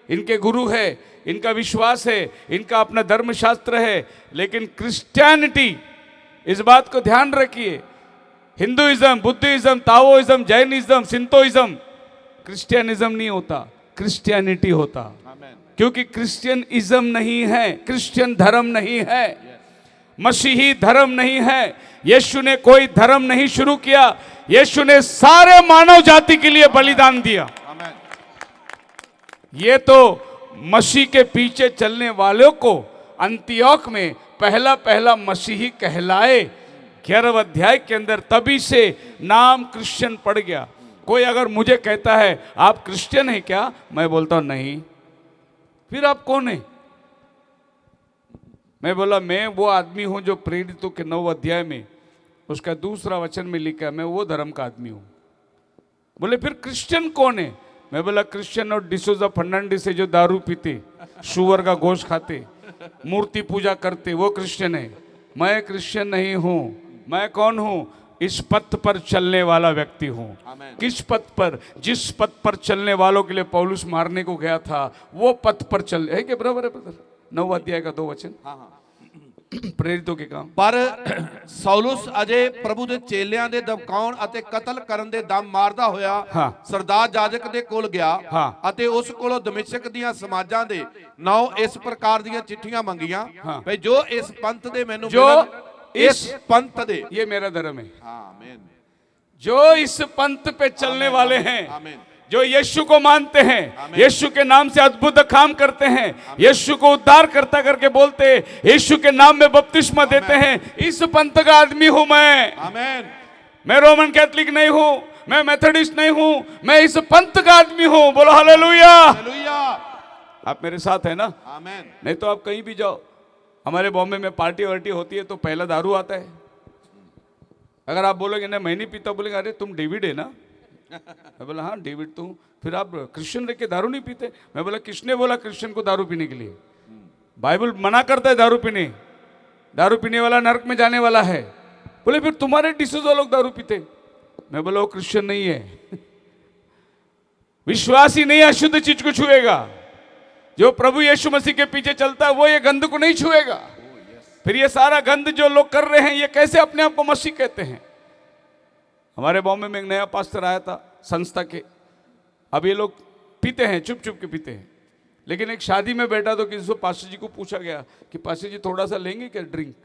इनके गुरु है, इनका विश्वास है, इनका अपना धर्मशास्त्र है। लेकिन क्रिश्चियनिटी, इस बात को ध्यान रखिए, Hinduism, Buddhism, Taoism, Jainism, सिंतोइज्म, Christianism नहीं होता, क्रिश्चियनिटी होता। क्योंकि क्रिश्चियनिज्म नहीं है, क्रिश्चियन धर्म नहीं है, मसीही धर्म नहीं है। यीशु ने कोई धर्म नहीं शुरू किया, यीशु ने सारे मानव जाति के लिए बलिदान दिया। ये तो मसीह के पीछे चलने वालों को अंतियोक में पहला मसीही कहलाए 11वें अध्याय के अंदर, तभी से नाम क्रिश्चियन पड़ गया। कोई अगर मुझे कहता है आप क्रिश्चियन हैं क्या, मैं बोलता हूं नहीं। फिर आप कौन है? मैं बोला मैं वो आदमी हूं जो प्रेरितों के 9वें अध्याय में उसका दूसरा वचन में लिखा है, मैं वो धर्म का आदमी हूं। बोले फिर क्रिश्चियन कौन है? मैं बोला क्रिश्चियन और डिसोजा फर्नांडिस से जो दारू पीते, सुअर का गोश्त खाते, मूर्ति पूजा करते, वो क्रिश्चियन है। मैं क्रिश्चियन नहीं हूं। मैं कौन हूं? इस पथ पर चलने वाला व्यक्ति हूं। किस पथ पर? जिस पथ पर चलने वालों के लिए पौलुस मारने को गया था, वो पथ पर चल है कि बराबर है ब्रदर? 9वें अध्याय का 2 वचन। प्रेरितों के काम। ਪਰ ਸੌਲਸ ਅਜੇ ਪ੍ਰਭੂ ਦੇ ਚੇਲਿਆਂ ਦੇ ਦਬਕਾਉਣ ਅਤੇ ਕਤਲ ਕਰਨ ਦੇ ਦਮ ਮਾਰਦਾ ਹੋਇਆ ਹਾਂ। ਸਰਦਾਰ ਜਾਜਕ ਦੇ ਕੋਲ ਗਿਆ ਹਾਂ। ਅਤੇ ਉਸ ਕੋਲੋਂ ਦਮਿਸ਼ਕ ਦੀਆਂ ਸਮਾਜਾਂ ਦੇ 9 ਇਸ ਪ੍ਰਕਾਰ ਦੀਆਂ ਚਿੱਠੀਆਂ ਮੰਗੀਆਂ ਹਾਂ। ਭਈ ਜੋ ਇਸ ਪੰਥ ਦੇ ਮੈਨੂੰ ਜੋ ਮਿਲਣ, इस पंथ दे। ये मेरा धर्म है। आमीन। जो इस पंथ पे चलने वाले हैं, आमीन। जो यीशु को मानते हैं, यीशु के नाम से अद्भुत काम करते हैं, यीशु को उद्धार करता करके बोलते, यीशु के नाम में बपतिस्मा देते हैं, इस पंथ का आदमी हूं मैं। आमीन। मैं रोमन कैथलिक नहीं हूं, मैं मेथोडिस्ट नहीं हूं, मैं इस पंथ का आदमी हूं। बोलो हालेलुया। हालेलुया। आप मेरे साथ है ना? आमीन। नहीं तो आप कहीं भी जाओ, हमारे बॉम्बे में पार्टी वार्टी होती है तो पहला दारू आता है। अगर आप बोलोगे ना मैं नहीं पीता, बोलेंगे अरे तुम डेविड है ना? मैं बोला हाँ डेविड तो हूँ। फिर आप क्रिश्चियन रह के दारू नहीं पीते? मैं बोला किसने बोला क्रिश्चियन को दारू पीने के लिए? बाइबल मना करता है दारू पीने। दारू पीने वाला नरक में जाने वाला है। बोले फिर तुम्हारे डिसोजा लोग दारू पीते? मैं बोला वो क्रिश्चियन नहीं है। विश्वासी नहीं अशुद्ध चीज को छुएगा। जो प्रभु यीशु मसीह के पीछे चलता है वो ये गंध को नहीं छुएगा। फिर ये सारा गंध जो लोग कर रहे हैं, ये कैसे अपने आप को मसीह कहते हैं? हमारे बॉम्बे में एक नया पास्टर आया था संस्था के। अब ये लोग पीते हैं, चुप चुप के पीते हैं। लेकिन एक शादी में बैठा तो किसी पास्टर जी को पूछा गया कि पास्टर जी थोड़ा सा लेंगे क्या ड्रिंक?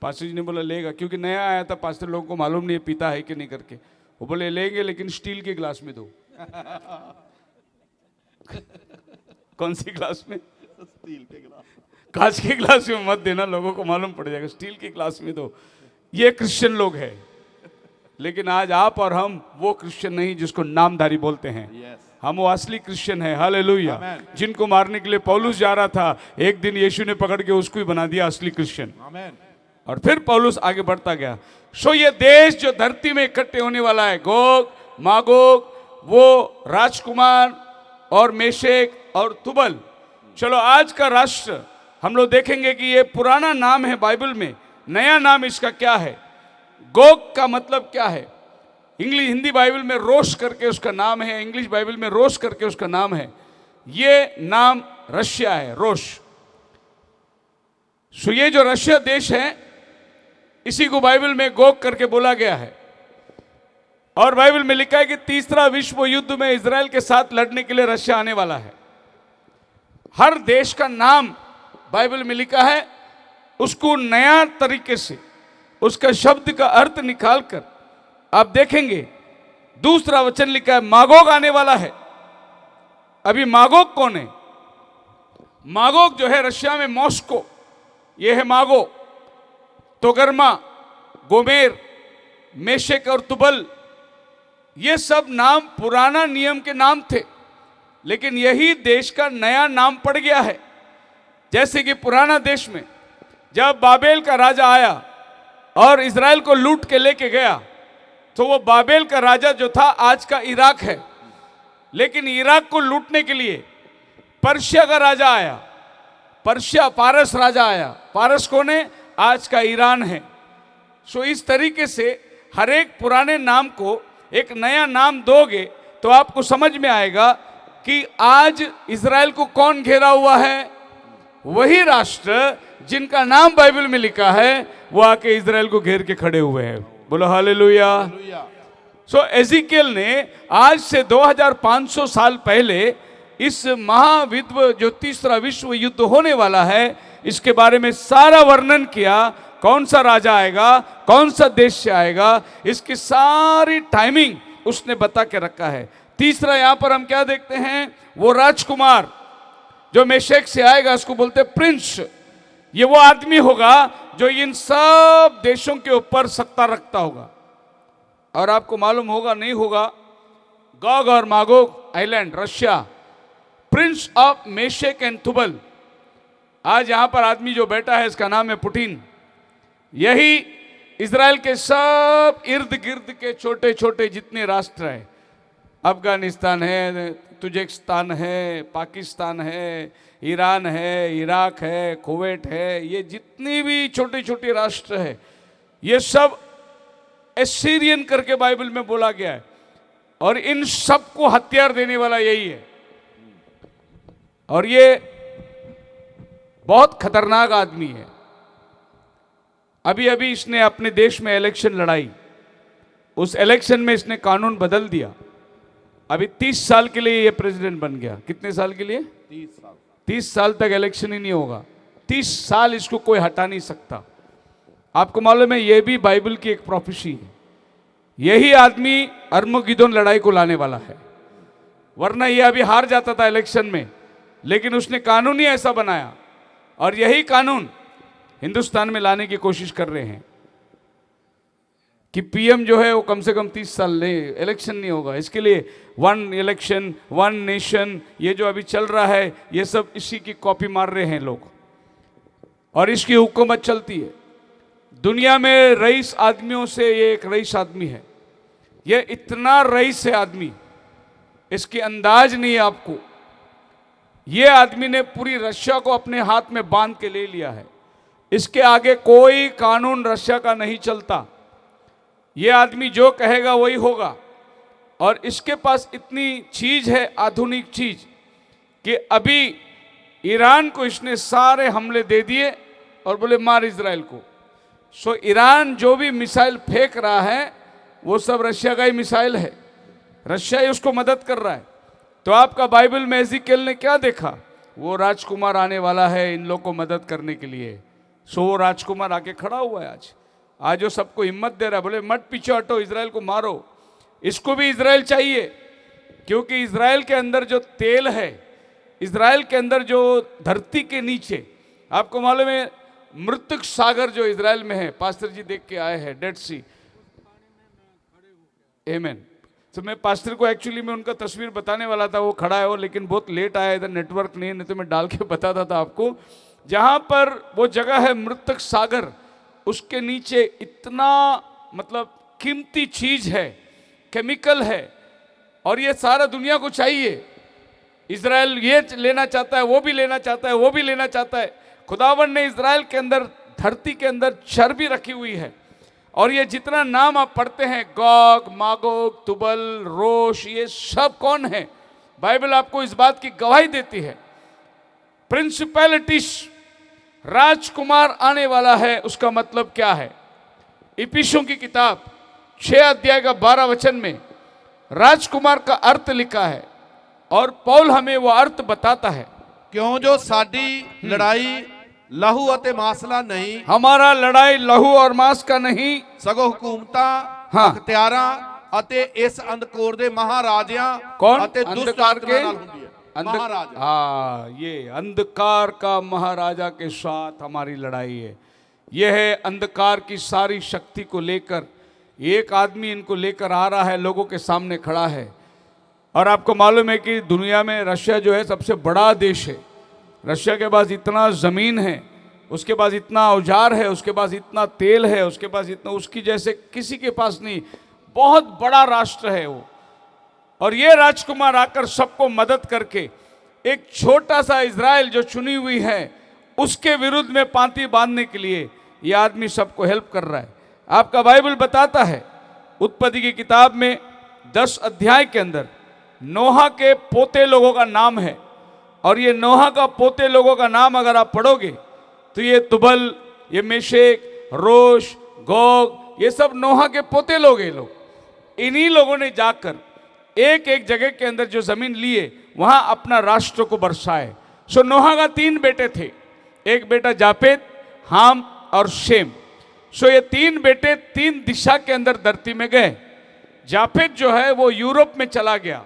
पास्टर जी ने बोला लेगा, क्योंकि नया आया था पास्टर, लोगों को मालूम नहीं है पीता है कि नहीं करके। वो बोले लेंगे लेकिन स्टील के गिलास में दो। कौन सी ग्लास में? स्टील के गिलास। कांच के गिलास में मत देना, लोगों को मालूम पड़ जाएगा। स्टील के गिलास में दो। ये क्रिश्चियन लोग हैं। लेकिन आज आप और हम वो क्रिश्चियन नहीं जिसको नामधारी बोलते हैं। हम वो असली क्रिश्चियन है। हालेलुया। जिनको मारने के लिए पौलुस जा रहा था, एक दिन यीशु ने पकड़ के उसको ही बना दिया असली क्रिश्चियन। और फिर पौलुस आगे बढ़ता गया। सो ये देश जो धरती में इकट्ठे होने वाला है, गोग मागोग, वो राजकुमार और मेशेक और तुबल। चलो आज का राष्ट्र हम लोग देखेंगे कि ये पुराना नाम है बाइबल में, नया नाम इसका क्या है? गोग का मतलब क्या है? इंग्लिश हिंदी बाइबल में रोश करके उसका नाम है, इंग्लिश बाइबल में रोश करके उसका नाम है। ये नाम रशिया है, रोश। सो ये जो रशिया देश है, इसी को बाइबल में गोग करके बोला गया है। और बाइबल में लिखा है कि तीसरा विश्व युद्ध में इजराइल के साथ लड़ने के लिए रशिया आने वाला है। हर देश का नाम बाइबल में लिखा है, उसको नया तरीके से उसका शब्द का अर्थ निकालकर आप देखेंगे। दूसरा वचन लिखा है मागोग आने वाला है। अभी मागोग कौन है? मागोग जो है रशिया में मॉस्को, ये है मागोग। तोगर्मा, गोमेर, मेशेक और तुबल, ये सब नाम पुराना नियम के नाम थे, लेकिन यही देश का नया नाम पड़ गया है। जैसे कि पुराना देश में जब बाबेल का राजा आया और इजराइल को लूट के लेके गया, तो वो बाबेल का राजा जो था आज का इराक है। लेकिन इराक को लूटने के लिए पर्शिया का राजा आया, पर्शिया पारस राजा आया। पारस कौन है? आज का ईरान है। सो इस तरीके से हर एक पुराने नाम को एक नया नाम दोगे तो आपको समझ में आएगा कि आज इजराइल को कौन घेरा हुआ है? वही राष्ट्र जिनका नाम बाइबल में लिखा है, वो आके इजराइल को घेर के खड़े हुए हैं। बोलो हालेलुया। सो एजिकियल ने आज से 2500 साल पहले इस महाविश्व जो तीसरा विश्व युद्ध होने वाला है, इसके बारे में सारा वर्णन किया। कौन सा राजा आएगा, कौन सा देश से आएगा, इसकी सारी टाइमिंग उसने बता के रखा है। तीसरा यहां पर हम क्या देखते हैं, वो राजकुमार जो मेशेक से आएगा, उसको बोलते प्रिंस। ये वो आदमी होगा जो इन सब देशों के ऊपर सत्ता रखता होगा। और आपको मालूम होगा नहीं होगा, गोग और Magog island, Russia, Prince of Meshech and Tubal. आज यहां पर आदमी जो बैठा है इसका नाम है पुतिन। यही इजराइल के सब इर्द गिर्द के छोटे छोटे जितने राष्ट्र हैं, अफगानिस्तान है, तुर्कमेनिस्तान है, पाकिस्तान है, ईरान है, इराक है, कुवैत है, ये जितनी भी छोटे छोटे राष्ट्र है, ये सब एसीरियन करके बाइबल में बोला गया है। और इन सबको हथियार देने वाला यही है। और ये बहुत खतरनाक आदमी है। अभी अभी इसने अपने देश में इलेक्शन लड़ाई, उस इलेक्शन में इसने कानून बदल दिया। अभी 30 साल के लिए ये प्रेसिडेंट बन गया। कितने साल के लिए? 30 साल तक इलेक्शन ही नहीं होगा। 30 साल इसको कोई हटा नहीं सकता। आपको मालूम है ये भी बाइबल की एक प्रोफेसी है। यही आदमी अर्मगिदोन लड़ाई को लाने वाला है, वरना ये अभी हार जाता था इलेक्शन में, लेकिन उसने कानून ही ऐसा बनाया। और यही कानून हिंदुस्तान में लाने की कोशिश कर रहे हैं कि पीएम जो है वो कम से कम 30 साल ले, इलेक्शन नहीं होगा। इसके लिए 1 इलेक्शन 1 नेशन, ये जो अभी चल रहा है, ये सब इसी की कॉपी मार रहे हैं लोग, और इसकी हुकूमत चलती है। दुनिया में रईस आदमियों से ये एक रईस आदमी है। ये इतना रईस है आदमी, इसकी अंदाज नहीं है आपको। ये आदमी ने पूरी रशिया को अपने हाथ में बांध के ले लिया है। इसके आगे कोई कानून रशिया का नहीं चलता। ये आदमी जो कहेगा वही होगा। और इसके पास इतनी चीज है, आधुनिक चीज, कि अभी ईरान को इसने सारे हमले दे दिए और बोले मार इजराइल को। सो ईरान जो भी मिसाइल फेंक रहा है वो सब रशिया का ही मिसाइल है। रशिया ही उसको मदद कर रहा है। तो आपका बाइबल में एजिकियल ने क्या देखा? वो राजकुमार आने वाला है इन लोगों को मदद करने के लिए। सो वो राजकुमार आके खड़ा हुआ है आज वो सबको हिम्मत दे रहा है, बोले मत पीछे हटो, इजराइल को मारो। इसको भी इजराइल चाहिए, क्योंकि इजराइल के अंदर जो तेल है, इजराइल के अंदर जो धरती के नीचे, आपको मालूम है मृतक सागर जो इजराइल में है, पास्टर जी देख के आए हैं, डेड सी। आमीन। तो मैं पास्टर को एक्चुअली मैं उनका तस्वीर बताने वाला था, वो खड़ा है वो, लेकिन बहुत लेट आया, इधर नेटवर्क नहीं तो मैं डाल के बताता था आपको। जहां पर वो जगह है मृतक सागर, उसके नीचे इतना मतलब कीमती चीज है, केमिकल है, और ये सारा दुनिया को चाहिए। इजराइल ये लेना चाहता है, वो भी लेना चाहता है, वो भी लेना चाहता है। खुदावन ने इजराइल के अंदर, धरती के अंदर चर्बी रखी हुई है। और ये जितना नाम आप पढ़ते हैं, गोग, मागोग, तुबल, रोश, ये सब कौन है? बाइबल आपको इस बात की गवाही देती है। प्रिंसिपैलिटीज, राजकुमार आने वाला है, उसका मतलब क्या है? इफिसियों की किताब 6 अध्याय का 12 वचन में राजकुमार का अर्थ लिखा है, और पौल हमें वो अर्थ बताता है। क्यों जो साडी लड़ाई लहू अते मासला नहीं, हमारा लड़ाई लहू और मांस का नहीं, सगो हुकूमता, अख्तियारा अते इस अंधकार दे महाराजियां, कौन? अते दुष्ट अंधकार आत्मा के नाल हुंदी है। महाराजा। हाँ, ये अंधकार का महाराजा के साथ हमारी लड़ाई है। यह है अंधकार की सारी शक्ति को लेकर एक आदमी इनको लेकर आ रहा है, लोगों के सामने खड़ा है। और आपको मालूम है कि दुनिया में रशिया जो है सबसे बड़ा देश है। रशिया के पास इतना ज़मीन है, उसके पास इतना औजार है, उसके पास इतना तेल है, उसके पास इतना, उसकी जैसे किसी के पास नहीं। बहुत बड़ा राष्ट्र है वो। और ये राजकुमार आकर सबको मदद करके एक छोटा सा इजराइल जो चुनी हुई है उसके विरुद्ध में पांति बांधने के लिए ये आदमी सबको हेल्प कर रहा है। आपका बाइबल बताता है उत्पत्ति की किताब में 10 अध्याय के अंदर नोहा के पोते लोगों का नाम है। और ये नोहा का पोते लोगों का नाम अगर आप पढ़ोगे तो ये तुबल, ये मेशेक, रोश, गोग, ये सब नोहा के पोते लोग, ये लोग, इन्हीं लोगों ने जाकर एक एक जगह के अंदर जो जमीन लिए वहां अपना राष्ट्र को बरसाए। सो नोहा का 3 बेटे थे, एक बेटा जापेत, हाम और शेम। सो ये 3 बेटे 3 दिशा के अंदर धरती में गए। जापेत जो है वो यूरोप में चला गया,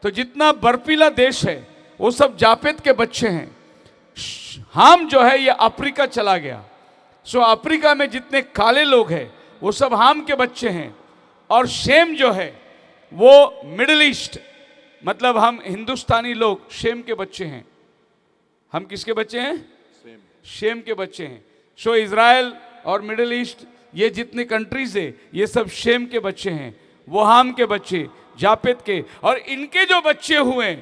तो जितना बर्फीला देश है वो सब जापेत के बच्चे हैं। हाम जो है ये अफ्रीका चला गया, सो अफ्रीका में जितने काले लोग हैं वो सब हाम के बच्चे हैं। और शेम जो है वो मिडिल ईस्ट, मतलब हम हिंदुस्तानी लोग शेम के बच्चे हैं। हम किसके बच्चे हैं? शेम के बच्चे हैं। सो इज़राइल और मिडिल ईस्ट ये जितने कंट्रीज है ये सब शेम के बच्चे हैं, वो हाम के बच्चे, जापेत के। और इनके जो बच्चे हुए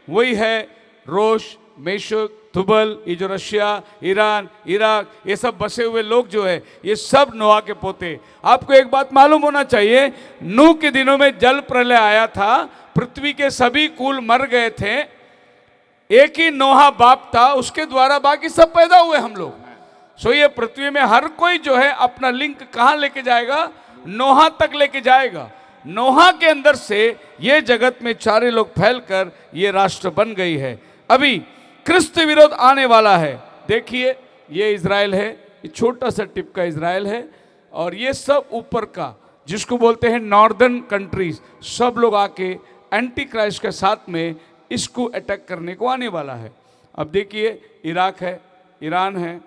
वही है रोश, मेशक, तुबल, ये जो रशिया, ईरान, इराक, ये सब बसे हुए लोग जो है ये सब नोहा के पोते। आपको एक बात मालूम होना चाहिए, नूह के दिनों में जल प्रलय आया था, पृथ्वी के सभी कुल मर गए थे, एक ही नोहा बाप था, उसके द्वारा बाकी सब पैदा हुए हम लोग। सो ये पृथ्वी में हर कोई जो है अपना लिंक कहां लेके जाएगा? नोहा तक लेके जाएगा। नोहा के अंदर से ये जगत में चारे लोग फैलकर ये राष्ट्र बन गई है। अभी क्रिस्त विरोध आने वाला है। देखिए ये इज़राइल है, ये छोटा सा टिप का इज़राइल है, और ये सब ऊपर का जिसको बोलते हैं नॉर्दर्न कंट्रीज, सब लोग आके एंटी क्राइस्ट के साथ में इसको अटैक करने को आने वाला है। अब देखिए इराक है, ईरान है,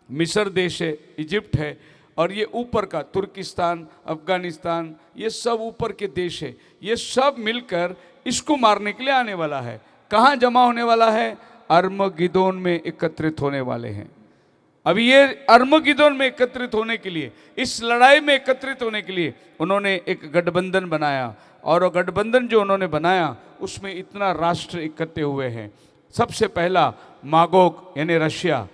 मिस्र देश है, इजिप्ट है, और ये ऊपर का तुर्किस्तान, अफगानिस्तान, ये सब ऊपर के देश है। ये सब मिलकर इसको मारने के लिए आने वाला है। कहाँ जमा होने वाला है? अर्मगिदोन में एकत्रित होने वाले हैं। अभी ये अर्मगिदोन में एकत्रित होने के लिए, इस लड़ाई में एकत्रित होने के लिए उन्होंने एक गठबंधन बनाया, और वो गठबंधन जो उन्होंने बनाया उसमें इतना राष्ट्र इकट्ठे हुए हैं। सबसे पहला मागोग यानी रशिया,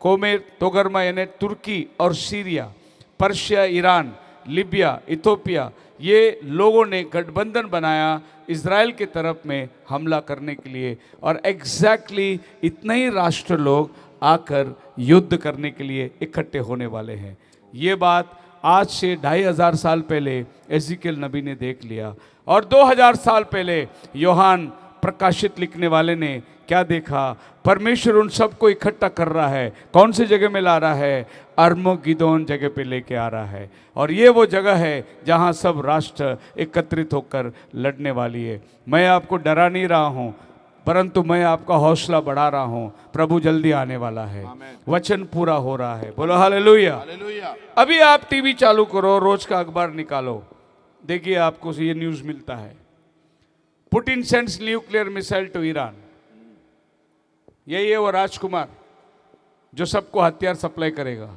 कोमेर तोगरमा यानी तुर्की और Syria, Persia, Iran, Libya, Ethiopia, ये लोगों ने गठबंधन बनाया इज़राइल के तरफ में हमला करने के लिए। और एग्जैक्टली इतने ही राष्ट्र लोग आकर युद्ध करने के लिए इकट्ठे होने वाले हैं। ये बात आज से 2500 साल पहले एजिकेल नबी ने देख लिया, और 2000 साल पहले योहान प्रकाशित लिखने वाले ने क्या देखा? परमेश्वर उन सबको इकट्ठा कर रहा है। कौन सी जगह में ला रहा है? अर्मगिदोन जगह पे लेके आ रहा है, और ये वो जगह है जहाँ सब राष्ट्र एकत्रित होकर लड़ने वाली है। मैं आपको डरा नहीं रहा हूँ, परंतु मैं आपका हौसला बढ़ा रहा हूँ। प्रभु जल्दी आने वाला है, वचन पूरा हो रहा है। बोलो हालेलुया। अभी आप टीवी चालू करो, रोज का अखबार निकालो, देखिए आपको ये न्यूज़ मिलता है, Putin sends nuclear missile to Iran. यही है वो राजकुमार जो सबको हथियार सप्लाई करेगा,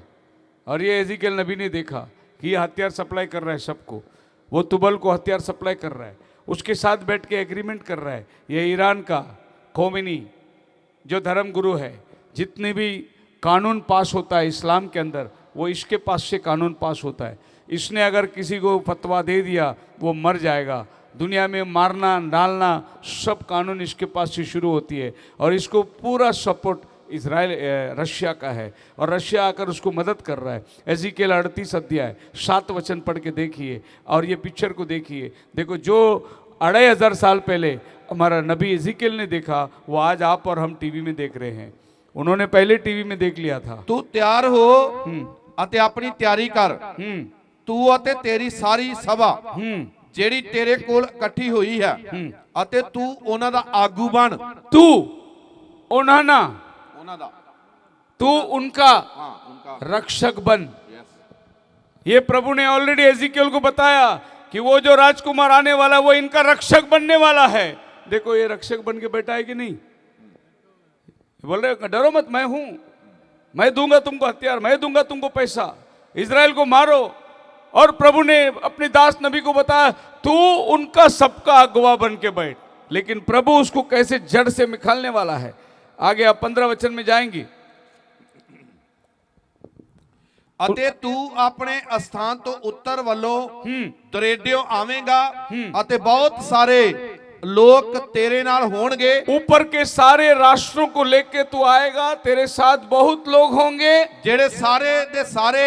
और ये एजिकेल नबी ने देखा कि ये हथियार सप्लाई कर रहा है सबको। वो तुबल को हथियार सप्लाई कर रहा है, उसके साथ बैठ के एग्रीमेंट कर रहा है। ये ईरान का खोमेनी जो धर्म गुरु है, जितने भी कानून पास होता है इस्लाम के अंदर, वो इसके पास से कानून पास होता है। इसने अगर किसी को फतवा दे दिया वो मर जाएगा। दुनिया में मारना डालना सब कानून इसके पास से शुरू होती है, और इसको पूरा सपोर्ट इज़राइल रशिया का है, और रशिया आकर उसको मदद कर रहा है। एजिकेल 38 अध्याय 7 वचन पढ़ के देखिए, और ये पिक्चर को देखिए। देखो जो 2500 साल पहले हमारा नबी एजिकेल ने देखा, वो आज आप और हम टीवी में देख रहे हैं। उन्होंने पहले टीवी में देख लिया था। तू तैयार हो ਅਤੇ ਆਪਣੀ ਤਿਆਰੀ ਕਰ, ਤੂੰ ਅਤੇ ਤੇਰੀ ਸਾਰੀ ਸਭਾ ਜਿਹੜੀ ਤੇਰੇ ਕੋਲ ਇਕੱਠੀ ਹੋਈ ਹੈ, ਅਤੇ ਤੂੰ ਉਹਨਾਂ ਦਾ ਆਗੂ ਬਣ। तू उन्हाना, तू उनका रक्षक बन। ये प्रभु ने ऑलरेडी एजिकियल को बताया कि वो जो राजकुमार आने वाला वो इनका रक्षक बनने वाला है। देखो ये रक्षक बन के बैठा है कि नहीं? बोल रहे डरो मत, मैं हूं, मैं दूंगा तुमको हथियार, मैं दूंगा तुमको पैसा, इज़राइल को मारो। और प्रभु ने अपने दास नबी को बताया तू उनका सबका अगुवा बन के बैठ। लेकिन प्रभु उसको कैसे जड़ से निकालने वाला है, आगे आप 15 वचन में जाएंगे। ਅਤੇ ਤੂੰ ਆਪਣੇ ਅਸਥਾਨ ਤੋਂ ਉੱਤਰ ਵੱਲੋਂ ਦਰੇਡਿਓ ਆਵੇਂਗਾ, ਅਤੇ ਬਹੁਤ ਸਾਰੇ लोग तेरे नाल होंगे। ऊपर के सारे राष्ट्रों को लेके तू आएगा, तेरे साथ बहुत लोग होंगे। जेड़े सारे दे सारे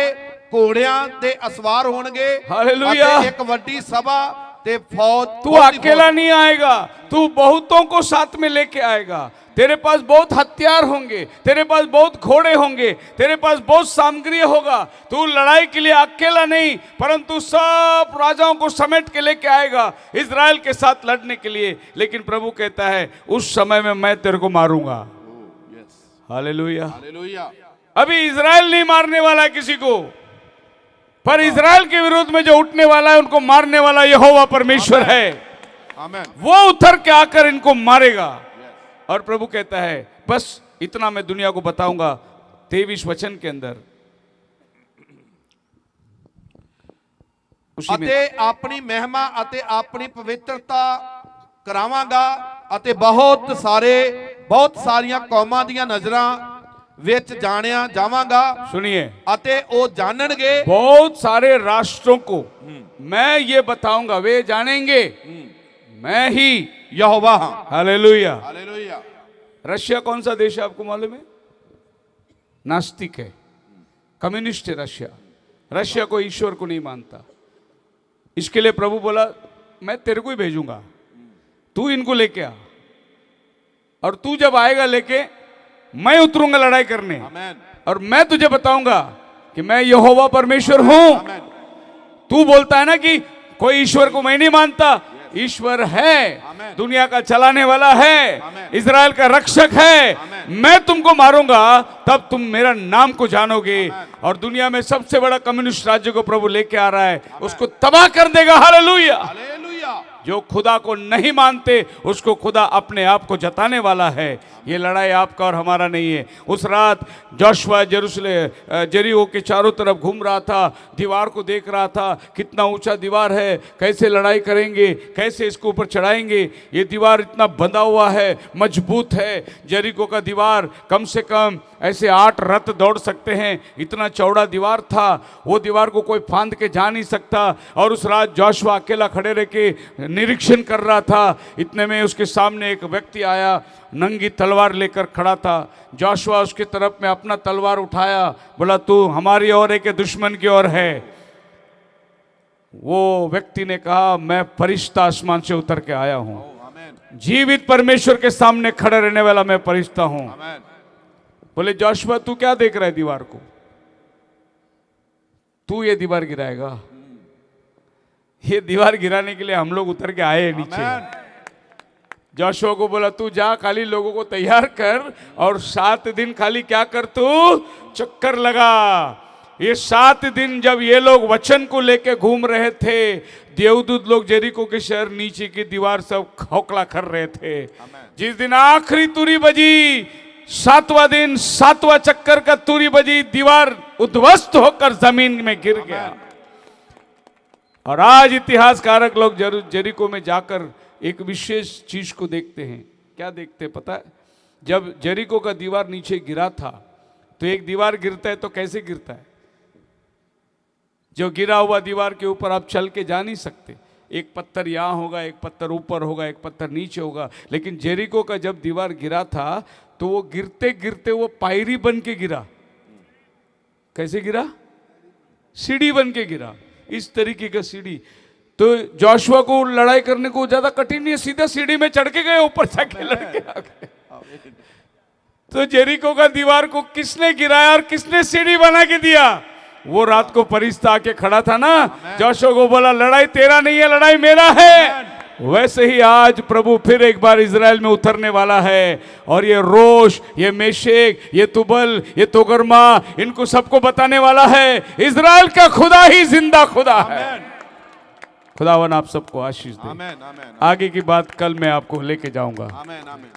ਘੋੜਿਆਂ ਤੇ ਅਸਵਾਰ ਹੋਣਗੇ ਹਾਲੇਲੂਇਆ। ਅਤੇ ਇੱਕ ਵੱਡੀ ਸਭਾ ਤੇ ਫੌਜ। तू अकेला नहीं आएगा, तू बहुतों को साथ में लेके आएगा। तेरे पास बहुत हथियार होंगे, तेरे पास बहुत घोड़े होंगे, तेरे पास बहुत सामग्री होगा। तू लड़ाई के लिए अकेला नहीं, परंतु सब राजाओं को समेट के लेके आएगा इजराइल के साथ लड़ने के लिए। लेकिन प्रभु कहता है उस समय में मैं तेरे को मारूंगा। हालेलुया। हालेलुया। अभी इजराइल नहीं मारने वाला किसी को, पर इजराइल के विरोध में जो उठने वाला है उनको मारने वाला यहोवा परमेश्वर है। आमेन। वो उतर के आकर इनको मारेगा। और प्रभु कहता है बस इतना मैं दुनिया को बताऊंगा 23 वचन के अंदर। उसी में ਅਤੇ ਆਪਣੀ ਮਹਿਮਾ ਅਤੇ ਆਪਣੀ ਪਵਿੱਤਰਤਾ ਕਰਾਵਾਂਗਾ ਅਤੇ ਬਹੁਤ ਸਾਰੀਆਂ ਕੌਮਾਂ ਦੀਆਂ ਨਜ਼ਰਾਂ ਵਿੱਚ ਜਾਣਿਆ ਜਾਵਾਂਗਾ। सुनिए, ਅਤੇ ਉਹ ਜਾਣਨਗੇ। बहुत सारे राष्ट्रों को मैं ये बताऊंगा, वे जानेंगे मैं ही यहोवा ਹਾਂ। हालेलुया। हालेलुया। रशिया कौन सा देश है आपको मालूम है? नास्तिक है, कम्युनिस्ट है रशिया। रशिया को ईश्वर को नहीं मानता। इसके लिए प्रभु बोला मैं तेरे को ही भेजूंगा, तू इनको लेके आ, और तू जब आएगा लेके मैं उतरूंगा लड़ाई करने, आमेन। और मैं तुझे बताऊंगा कि मैं यहोवा परमेश्वर हूं। आमेन। तू बोलता है ना कि कोई ईश्वर को मैं नहीं मानता, ईश्वर है, आमेन। दुनिया का चलाने वाला है, आमेन। इजराइल का रक्षक है। आमेन। मैं तुमको मारूंगा तब तुम मेरा नाम को जानोगे। और दुनिया में सबसे बड़ा कम्युनिस्ट राज्य को प्रभु लेके आ रहा है, उसको तबाह कर देगा। हालेलुया। हालेलुया। जो खुदा को नहीं मानते उसको खुदा अपने आप को जताने वाला है। ये लड़ाई आपका और हमारा नहीं है। उस रात जोशुआ जेरिको के चारों तरफ घूम रहा था, दीवार को देख रहा था, कितना ऊंचा दीवार है, कैसे लड़ाई करेंगे, कैसे इसको ऊपर चढ़ाएंगे। ये दीवार इतना बंधा हुआ है, मजबूत है। जेरिको का दीवार कम से कम ऐसे 8 रथ दौड़ सकते हैं, इतना चौड़ा दीवार था। वो दीवार को कोई फांद के जा नहीं सकता। और उस रात जोशुआ अकेला खड़े रह के निरीक्षण कर रहा था। इतने में उसके सामने एक व्यक्ति आया, नंगी तलवार लेकर खड़ा था। जोशुआ उसके तरफ में अपना तलवार उठाया, बोला तू हमारी ओर है कि दुश्मन की ओर है? वो व्यक्ति ने कहा मैं फरिश्ता आसमान से उतर के आया हूं, जीवित परमेश्वर के सामने खड़े रहने वाला मैं फरिश्ता हूं। बोले जोशुआ तू क्या देख रहा है दीवार को? तू ये दीवार गिराएगा? ये दीवार गिराने के लिए हम लोग उतर के आए नीचे। जोशुआ को बोला तू जा, खाली लोगों को तैयार कर और 7 दिन खाली क्या कर, तू चक्कर लगा। ये 7 दिन जब ये लोग वचन को लेके घूम रहे थे, देवदूत लोग जेरिको के शहर नीचे की दीवार सब खोखला कर रहे थे। जिस दिन आखिरी तुरी बजी, 7वां दिन 7वां चक्कर का तुरी बजी, दीवार उद्ध्वस्त होकर जमीन में गिर गया। और आज इतिहासकारक लोग जेरिको में जाकर एक विशेष चीज को देखते हैं। क्या देखते हैं पता है? जब जेरिको का दीवार नीचे गिरा था, तो एक दीवार गिरता है तो कैसे गिरता है? जो गिरा हुआ दीवार के ऊपर आप चल के जा नहीं सकते। एक पत्थर यहाँ होगा, एक पत्थर ऊपर होगा, एक पत्थर नीचे होगा। लेकिन जेरिको का जब दीवार गिरा था तो वो गिरते गिरते वो पायरी बन के गिरा। कैसे गिरा? सीढ़ी बन के गिरा, इस तरीके का सीढ़ी। तो जोशुआ को लड़ाई करने को ज्यादा कठिन नहीं है, सीधा सीढ़ी में चढ़ के गए, ऊपर जाके लड़के आ गए। तो जेरिको का दीवार को किसने गिराया और किसने सीढ़ी बना के दिया? वो रात को फरिश्ता आके खड़ा था ना, जोशुआ को बोला लड़ाई तेरा नहीं है, लड़ाई मेरा है। वैसे ही आज प्रभु फिर एक बार इजराइल में उतरने वाला है। और ये रोश, ये मेशेक, ये तुबल, ये तोगरमा, इनको सबको बताने वाला है इजराइल का खुदा ही जिंदा खुदा है। खुदावन आप सबको आशीष दे। आमेन, आमेन। आगे की बात कल मैं आपको लेके जाऊंगा। आमेन, आमेन।